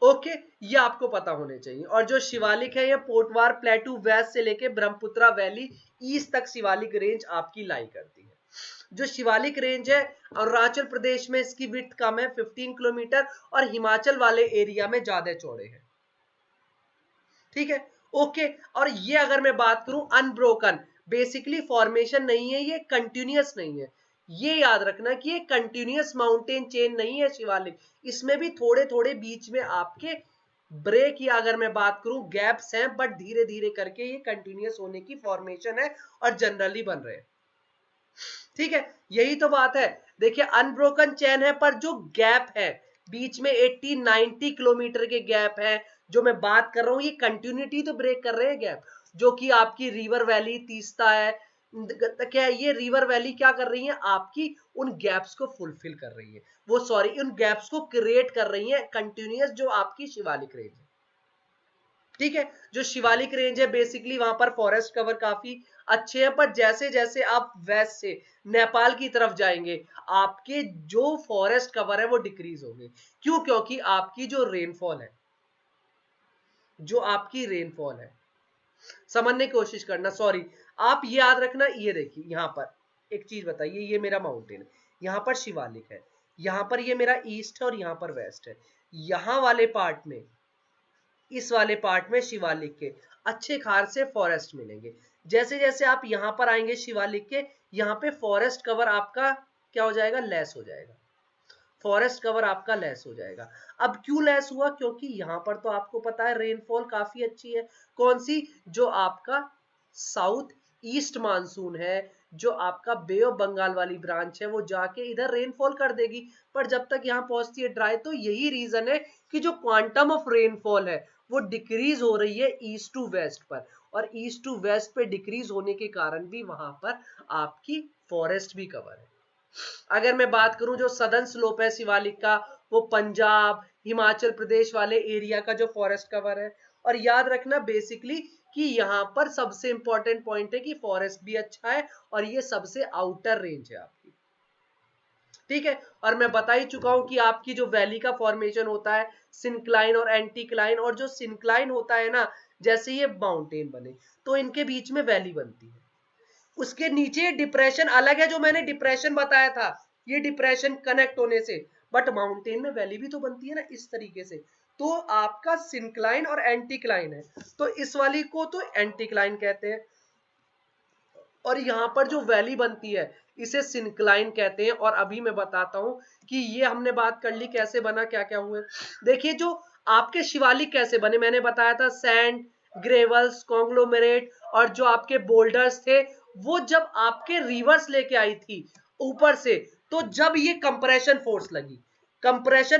ओके, ये आपको पता होने चाहिए। और जो शिवालिक है ये पोटवार प्लेटू वेस्ट से लेके ब्रह्मपुत्रा वैली ईस्ट तक शिवालिक रेंज आपकी लाई करती है। जो शिवालिक रेंज है अरुणाचल प्रदेश में इसकी विड्थ कम है 15 किलोमीटर और हिमाचल वाले एरिया में ज्यादा चौड़े हैं। ठीक है, ओके। और ये अगर मैं बात करूं अनब्रोकन, बेसिकली फॉर्मेशन नहीं है, ये कंटिन्यूअस नहीं है। ये याद रखना कि ये कंटिन्यूअस माउंटेन चेन नहीं है शिवालिक, इसमें भी थोड़े थोड़े बीच में आपके ब्रेक या अगर मैं बात करूं गैप्स हैं, बट धीरे धीरे करके ये कंटिन्यूअस होने की फॉर्मेशन है और जनरली बन रहे हैं। ठीक है, यही तो बात है। देखिए अनब्रोकन चेन है पर जो गैप है बीच में 80-90 किलोमीटर के गैप है, जो मैं बात कर रहा हूं ये कंटिन्यूटी तो ब्रेक कर रहे हैं गैप, जो कि आपकी रिवर वैली तीस्ता है। क्या है ये रिवर वैली क्या कर रही है, आपकी उन गैप्स को फुलफिल कर रही है, वो सॉरी उन गैप्स को क्रिएट कर रही है कंटिन्यूअस जो आपकी शिवालिक रेंज है। ठीक है, जो शिवालिक रेंज है बेसिकली वहां पर फॉरेस्ट कवर काफी अच्छे हैं, पर जैसे जैसे आप वेस्ट से नेपाल की तरफ जाएंगे आपके जो फॉरेस्ट कवर है वो डिक्रीज होंगे। क्यों? क्योंकि आपकी जो रेनफॉल है, जो आपकी रेनफॉल है, समझने की कोशिश करना, सॉरी आप ये याद रखना। ये देखिए यहाँ पर एक चीज बताइए, ये मेरा माउंटेन है, यहाँ पर शिवालिक है, यहाँ पर ये मेरा ईस्ट है और यहाँ पर वेस्ट है। यहाँ वाले पार्ट में, इस वाले पार्ट में शिवालिक के अच्छे खासे फॉरेस्ट मिलेंगे। जैसे जैसे आप यहां पर आएंगे शिवालिक के, यहाँ पे फॉरेस्ट कवर आपका क्या हो जाएगा, लेस हो जाएगा। फॉरेस्ट कवर आपका लेस हो जाएगा। अब क्यों लेस हुआ? क्योंकि यहाँ पर तो आपको पता है रेनफॉल काफी अच्छी है। कौन सी? जो आपका साउथ ईस्ट मानसून है, जो आपका बे ऑफ बंगाल वाली ब्रांच है, वो जाके इधर रेनफॉल कर देगी। पर जब तक यहाँ पहुंचती है ड्राई, तो यही रीजन है कि जो क्वांटम ऑफ रेनफॉल है वो डिक्रीज हो रही है ईस्ट टू वेस्ट पर, और ईस्ट टू वेस्ट पे डिक्रीज होने के कारण भी वहां पर आपकी फॉरेस्ट भी कवर है। अगर मैं बात करूं जो सदर्न स्लोप है शिवालिक का, वो पंजाब हिमाचल प्रदेश वाले एरिया का जो फॉरेस्ट कवर है। और याद रखना बेसिकली कि यहाँ पर सबसे इंपॉर्टेंट पॉइंट है कि फॉरेस्ट भी अच्छा है और ये सबसे आउटर रेंज है आपकी। ठीक है, और मैं बता ही चुका हूं कि आपकी जो वैली का फॉर्मेशन होता है सिंक्लाइन और एंटीक्लाइन, और जो सिंक्लाइन होता है ना, जैसे ये माउंटेन बने तो इनके बीच में वैली बनती है। उसके नीचे डिप्रेशन अलग है, जो मैंने डिप्रेशन बताया था, ये डिप्रेशन कनेक्ट होने से, बट माउंटेन में वैली भी तो बनती है ना इस तरीके से। तो आपका सिंक्लाइन और एंटीक्लाइन है, तो इस वाली को तो एंटीक्लाइन कहते हैं, और यहाँ पर जो वैली बनती है इसे सिंक्लाइन कहते हैं। और अभी मैं बताता हूं कि ये हमने बात कर ली कैसे बना, क्या क्या हुए। देखिए जो आपके शिवालिक कैसे बने, मैंने बताया था सैंड, ग्रेवल्स, कॉन्ग्लोमेरेट और जो आपके बोल्डर्स थे, वो जब आपके रिवर्स लेके आई थी ऊपर से, तो जब ये कंप्रेशन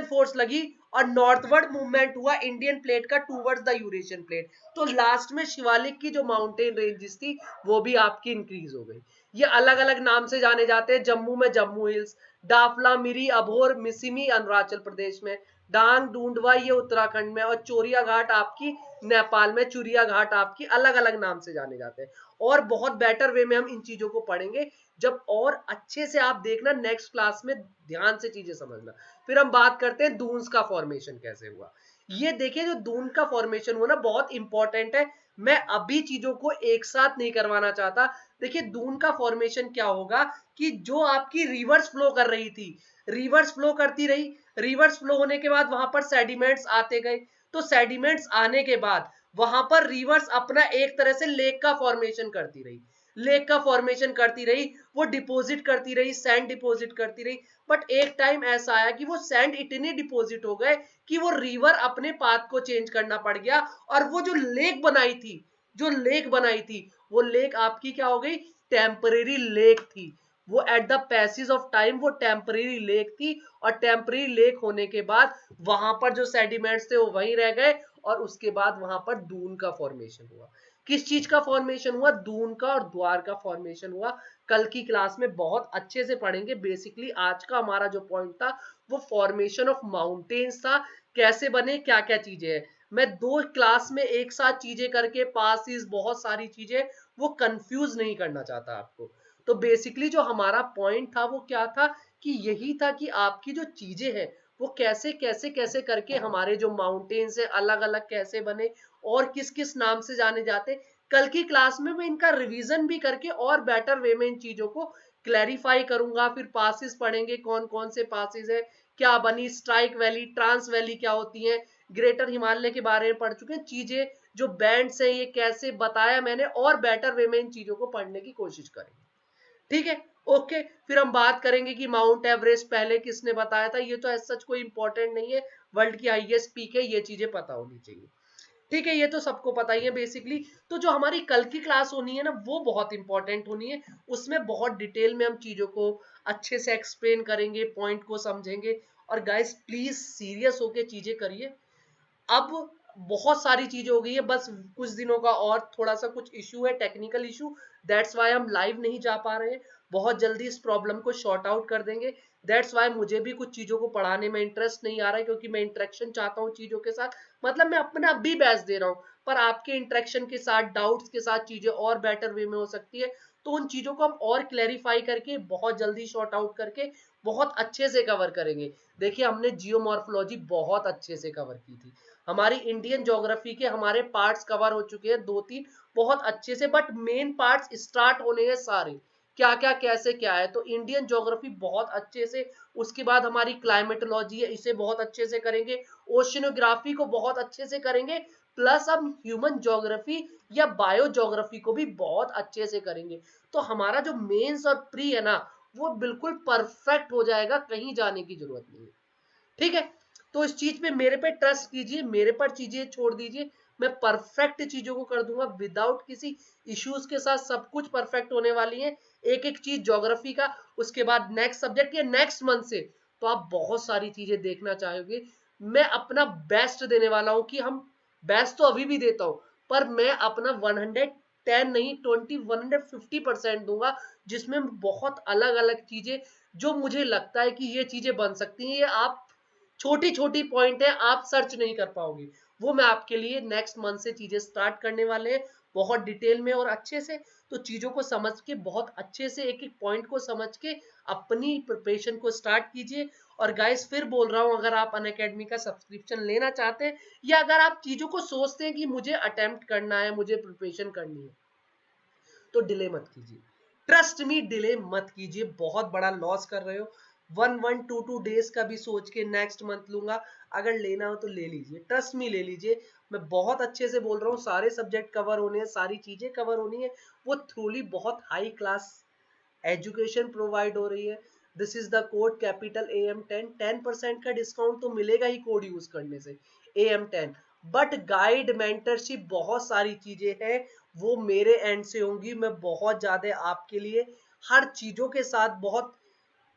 फोर्स लगी और नॉर्थवर्ड मूवमेंट हुआ इंडियन प्लेट का टूवर्ड्स द यूरेशियन प्लेट, तो लास्ट में शिवालिक की जो माउंटेन रेंजेस थी वो भी आपकी इंक्रीज हो गई। ये अलग अलग नाम से जाने जाते हैं, जम्मू में जम्मू हिल्स, डाफला, मिरी, अभोर, मिसिमी अरुणाचल प्रदेश में, डांग डूंडवा ये उत्तराखंड में, और चोरिया घाट आपकी नेपाल में, चुरिया घाट आपकी अलग अलग नाम से जाने जाते हैं। और बहुत बेटर वे में हम इन चीजों को पढ़ेंगे जब, और अच्छे से आप देखना नेक्स्ट क्लास में, ध्यान से चीजें समझना। फिर हम बात करते हैं दून्स का फॉर्मेशन कैसे हुआ। ये देखिए जो दून का फॉर्मेशन हुआ ना, बहुत इंपॉर्टेंट है, मैं अभी चीजों को एक साथ नहीं करवाना चाहता। देखिए दून का फॉर्मेशन क्या होगा कि जो आपकी रिवर्स फ्लो कर रही थी, रिवर्स फ्लो करती रही, रिवर्स फ्लो होने के बाद वहां पर सेडिमेंट्स आते गए, तो सेडिमेंट्स आने के बाद वहां पर रिवर्स अपना एक तरह से लेक का फॉर्मेशन करती रही, लेक का फॉर्मेशन करती रही, वो डिपॉजिट करती रही, सैंड डिपॉजिट करती रही। बट एक टाइम ऐसा आया कि वो सैंड इतने डिपॉजिट हो गए कि वो रिवर अपने पाथ को चेंज करना पड़ गया, और वो जो लेक बनाई थी, वो लेक आपकी क्या हो गई, टेम्परेरी लेक थी। वो at the passage of time वो टेम्परेरी लेक थी, और टेम्परेरी लेक होने के बाद वहां पर जो सेडिमेंट्स थे वो वहीं रह गए, और उसके बाद वहां पर दून का फॉर्मेशन हुआ। किस चीज का फॉर्मेशन हुआ? दून का और द्वार का फॉर्मेशन हुआ। कल की क्लास में बहुत अच्छे से पढ़ेंगे। बेसिकली आज का हमारा जो पॉइंट था वो फॉर्मेशन ऑफ माउंटेन्स था, कैसे बने, क्या क्या चीजें हैं। मैं 2 क्लास में एक साथ चीजें करके पासिस बहुत सारी चीजें वो कंफ्यूज नहीं करना चाहता आपको। तो बेसिकली जो हमारा पॉइंट था वो क्या था कि यही था कि आपकी जो चीजें हैं वो कैसे कैसे कैसे करके हमारे जो माउंटेन्स है अलग अलग कैसे बने और किस किस नाम से जाने जाते। कल की क्लास में मैं इनका रिवीजन भी करके और बेटर वे में इन चीजों को क्लैरिफाई करूंगा। फिर पासिस पढ़ेंगे, कौन कौन से पासिस है, क्या बनी स्ट्राइक वैली, ट्रांस वैली क्या होती है, ग्रेटर हिमालय के बारे में पढ़ चुके हैं। चीजें जो बैंड्स है ये कैसे बताया मैंने, और बेटर वे में इन चीजों को पढ़ने की कोशिश करेंगे। ठीक है, ओके। फिर हम बात करेंगे कि माउंट एवरेस्ट पहले किसने बताया था। ये तो ऐसा सच कोई इंपॉर्टेंट नहीं है, वर्ल्ड की हाईएस्ट पीक है, ये चीजें पता होनी चाहिए। ठीक है, ये तो सबको पता ही है बेसिकली। तो जो हमारी कल की क्लास होनी है ना वो बहुत इंपॉर्टेंट होनी है। उसमें बहुत डिटेल में हम चीजों को अच्छे से एक्सप्लेन करेंगे, पॉइंट को समझेंगे। और गाइस प्लीज सीरियस होके चीजें करिए। अब बहुत सारी चीजें हो गई है, बस कुछ दिनों का और थोड़ा सा कुछ इशू है, टेक्निकल इशू, दैट्स वाई हम लाइव नहीं जा पा रहे हैं। बहुत जल्दी इस प्रॉब्लम को शॉर्ट आउट कर देंगे। दैट्स वाई मुझे भी कुछ चीजों को पढ़ाने में इंटरेस्ट नहीं आ रहा है, क्योंकि मैं इंटरेक्शन चाहता हूँ चीजों के साथ। मतलब मैं अपना भी बैच दे रहा हूँ, पर आपके इंटरेक्शन के साथ, डाउट्स के साथ चीजें और बेटर वे में हो सकती है। तो उन चीजों को हम और क्लैरिफाई करके बहुत जल्दी शॉर्ट आउट करके बहुत अच्छे से कवर करेंगे। देखिए हमने जियोमॉर्फोलॉजी बहुत अच्छे से कवर की थी, हमारी इंडियन ज्योग्राफी के हमारे पार्ट्स कवर हो चुके हैं 2-3 बहुत अच्छे से, बट मेन पार्ट्स स्टार्ट होने हैं सारे, क्या क्या कैसे क्या है। तो इंडियन ज्योग्राफी बहुत अच्छे से, उसके बाद हमारी क्लाइमेटोलॉजी है इसे बहुत अच्छे से करेंगे, ओशनोग्राफी को बहुत अच्छे से करेंगे, प्लस हम ह्यूमन ज्योग्राफी या बायो ज्योग्राफी को भी बहुत अच्छे से करेंगे। तो हमारा जो मेंस और प्री है ना वो बिल्कुल परफेक्ट हो जाएगा, कहीं जाने की जरूरत नहीं है। ठीक है, तो इस चीज पे मेरे पे ट्रस्ट कीजिए, मेरे पर चीजें छोड़ दीजिए, मैं परफेक्ट चीजों को कर दूंगा विदाउट किसी इश्यूज के साथ। सब कुछ परफेक्ट होने वाली है, एक एक चीज ज्योग्राफी का। उसके बाद नेक्स्ट सब्जेक्ट या नेक्स्ट मंथ से तो आप बहुत सारी चीजें देखना चाहोगे। मैं अपना बेस्ट देने वाला हूं कि हम, बेस्ट तो अभी भी देता हूं, पर मैं अपना 110 नहीं 150% दूंगा, जिसमें बहुत अलग अलग चीजें जो मुझे लगता है कि ये चीजें बन सकती हैं, ये आप छोटी छोटी पॉइंट है आप सर्च नहीं कर पाओगे, वो मैं आपके लिए नेक्स्ट मंथ से चीजें स्टार्ट करने वाले हैं बहुत डिटेल में और अच्छे से। तो चीजों को समझ के बहुत अच्छे से एक एक पॉइंट को समझ के अपनी प्रिपरेशन को स्टार्ट कीजिए। और गाइस फिर बोल रहा हूं, अगर आप अनअकैडमी का सब्सक्रिप्शन लेना चाहते हैं या अगर आप चीजों को सोचते हैं कि मुझे अटेम्प्ट करना है, मुझे प्रिपरेशन करनी है, तो डिले मत कीजिए। ट्रस्ट मी, डिले मत कीजिए, बहुत बड़ा लॉस कर रहे हो। 1-1, 2-2 डेज का भी सोच के नेक्स्ट मंथ लूंगा, अगर लेना हो तो ले लीजिए, ट्रस्ट मी ले लीजिए। मैं बहुत अच्छे से बोल रहा हूँ, सारे सब्जेक्ट कवर होने हैं, सारी चीजें कवर होनी है। वो थ्रूली बहुत हाई क्लास एजुकेशन प्रोवाइड हो रही है। This is the code capital AM10, 10% का डिस्काउंट तो मिलेगा ही कोड यूज करने से, AM10। बट गाइड, मेंटरशिप, बहुत सारी चीजें हैं वो मेरे एंड से होंगी। मैं बहुत ज्यादा आपके लिए हर चीजों के साथ, बहुत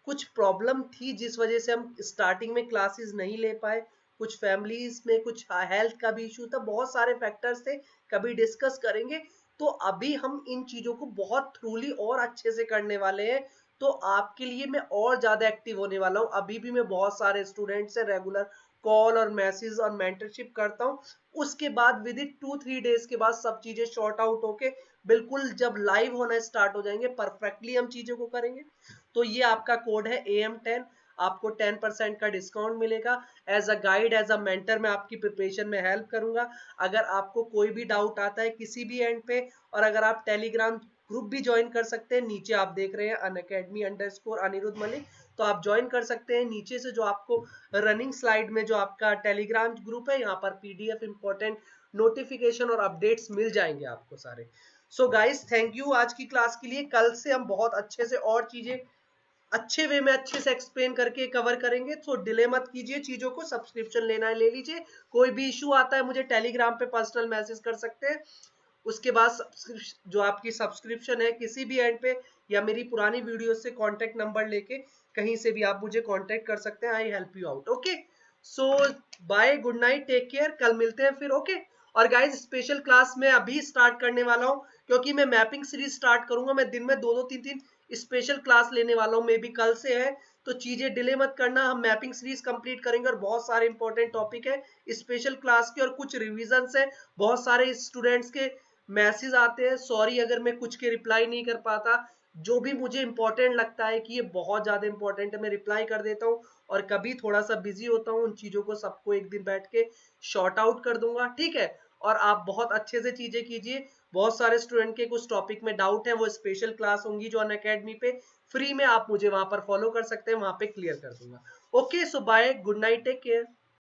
कुछ प्रॉब्लम थी जिस वजह से हम स्टार्टिंग में क्लासेस नहीं ले पाए, कुछ फैमिलीज में कुछ हेल्थ का भी इशू था, बहुत सारे फैक्टर्स थे, कभी डिस्कस करेंगे। तो अभी हम इन चीजों को बहुत थ्रूली और अच्छे से करने वाले हैं। तो आपके लिए मैं और ज्यादा एक्टिव होने वाला हूँ। अभी भी मैं बहुत सारे स्टूडेंट्स से रेगुलर कॉल और मैसेज और मेंटरशिप करता हूँ। उसके बाद विद इन 2-3 डेज के बाद सब चीजें शॉर्ट आउट होके बिल्कुल जब लाइव होना स्टार्ट हो जाएंगे परफेक्टली हम चीजों को करेंगे। तो ये आपका कोड है AM10, आपको 10% का डिस्काउंट मिलेगा। As a guide, as a mentor मैं आपकी प्रिपरेशन में हेल्प करूंगा। अगर आपको कोई भी डाउट आता है किसी भी एंड पे, और अगर आप टेलीग्राम ग्रुप भी ज्वाइन कर सकते हैं, नीचे आप देख रहे हैं unacademy_अनिरुद्ध मलिक, तो आप ज्वाइन कर सकते हैं। नीचे से जो आपको रनिंग स्लाइड में जो आपका टेलीग्राम ग्रुप है, यहाँ पर PDF इंपॉर्टेंट नोटिफिकेशन और अपडेट्स मिल जाएंगे आपको सारे। सो गाइस थैंक यू आज की क्लास के लिए। कल से हम बहुत अच्छे से और चीजें अच्छे वे में अच्छे से एक्सप्लेन करके कवर करेंगे। तो डिले मत कीजिए चीजों को, सब्सक्रिप्शन लेना है ले लीजिए। कोई भी इशू आता है मुझे टेलीग्राम पे पर्सनल मैसेज कर सकते हैं। उसके बाद जो आपकी सब्सक्रिप्शन है किसी भी एंड पे, या मेरी पुरानी वीडियो से कांटेक्ट नंबर लेके कहीं से भी आप मुझे कांटेक्ट कर सकते हैं। I help you out. Okay, so bye, good night, take care, कल मिलते हैं फिर। ओके, और गाइज स्पेशल क्लास में अभी स्टार्ट करने वाला हूँ, क्योंकि मैं मैपिंग सीरीज स्टार्ट करूंगा। मैं दिन में 2-2 3-3 स्पेशल क्लास लेने वाला हूँ, मे बी कल से है। तो चीजें डिले मत करना, हम मैपिंग सीरीज कंप्लीट करेंगे और बहुत सारे इंपॉर्टेंट टॉपिक है स्पेशल क्लास के और कुछ रिविजन है। बहुत सारे स्टूडेंट्स के मैसेज आते हैं, सॉरी अगर मैं कुछ के रिप्लाई नहीं कर पाता, जो भी मुझे इंपॉर्टेंट लगता है कि ये बहुत ज्यादा इंपॉर्टेंट है मैं रिप्लाई कर देता हूँ, और कभी थोड़ा सा बिजी होता हूँ, उन चीजों को सबको एक दिन बैठ के शॉर्ट आउट कर दूंगा, ठीक है। और आप बहुत अच्छे से चीजें कीजिए। बहुत सारे स्टूडेंट के कुछ टॉपिक में डाउट है, वो स्पेशल क्लास होंगी जो अनअकैडमी पे फ्री में, आप मुझे वहां पर फॉलो कर सकते हैं, वहां पे क्लियर कर दूंगा। Okay, so bye, good night, take care.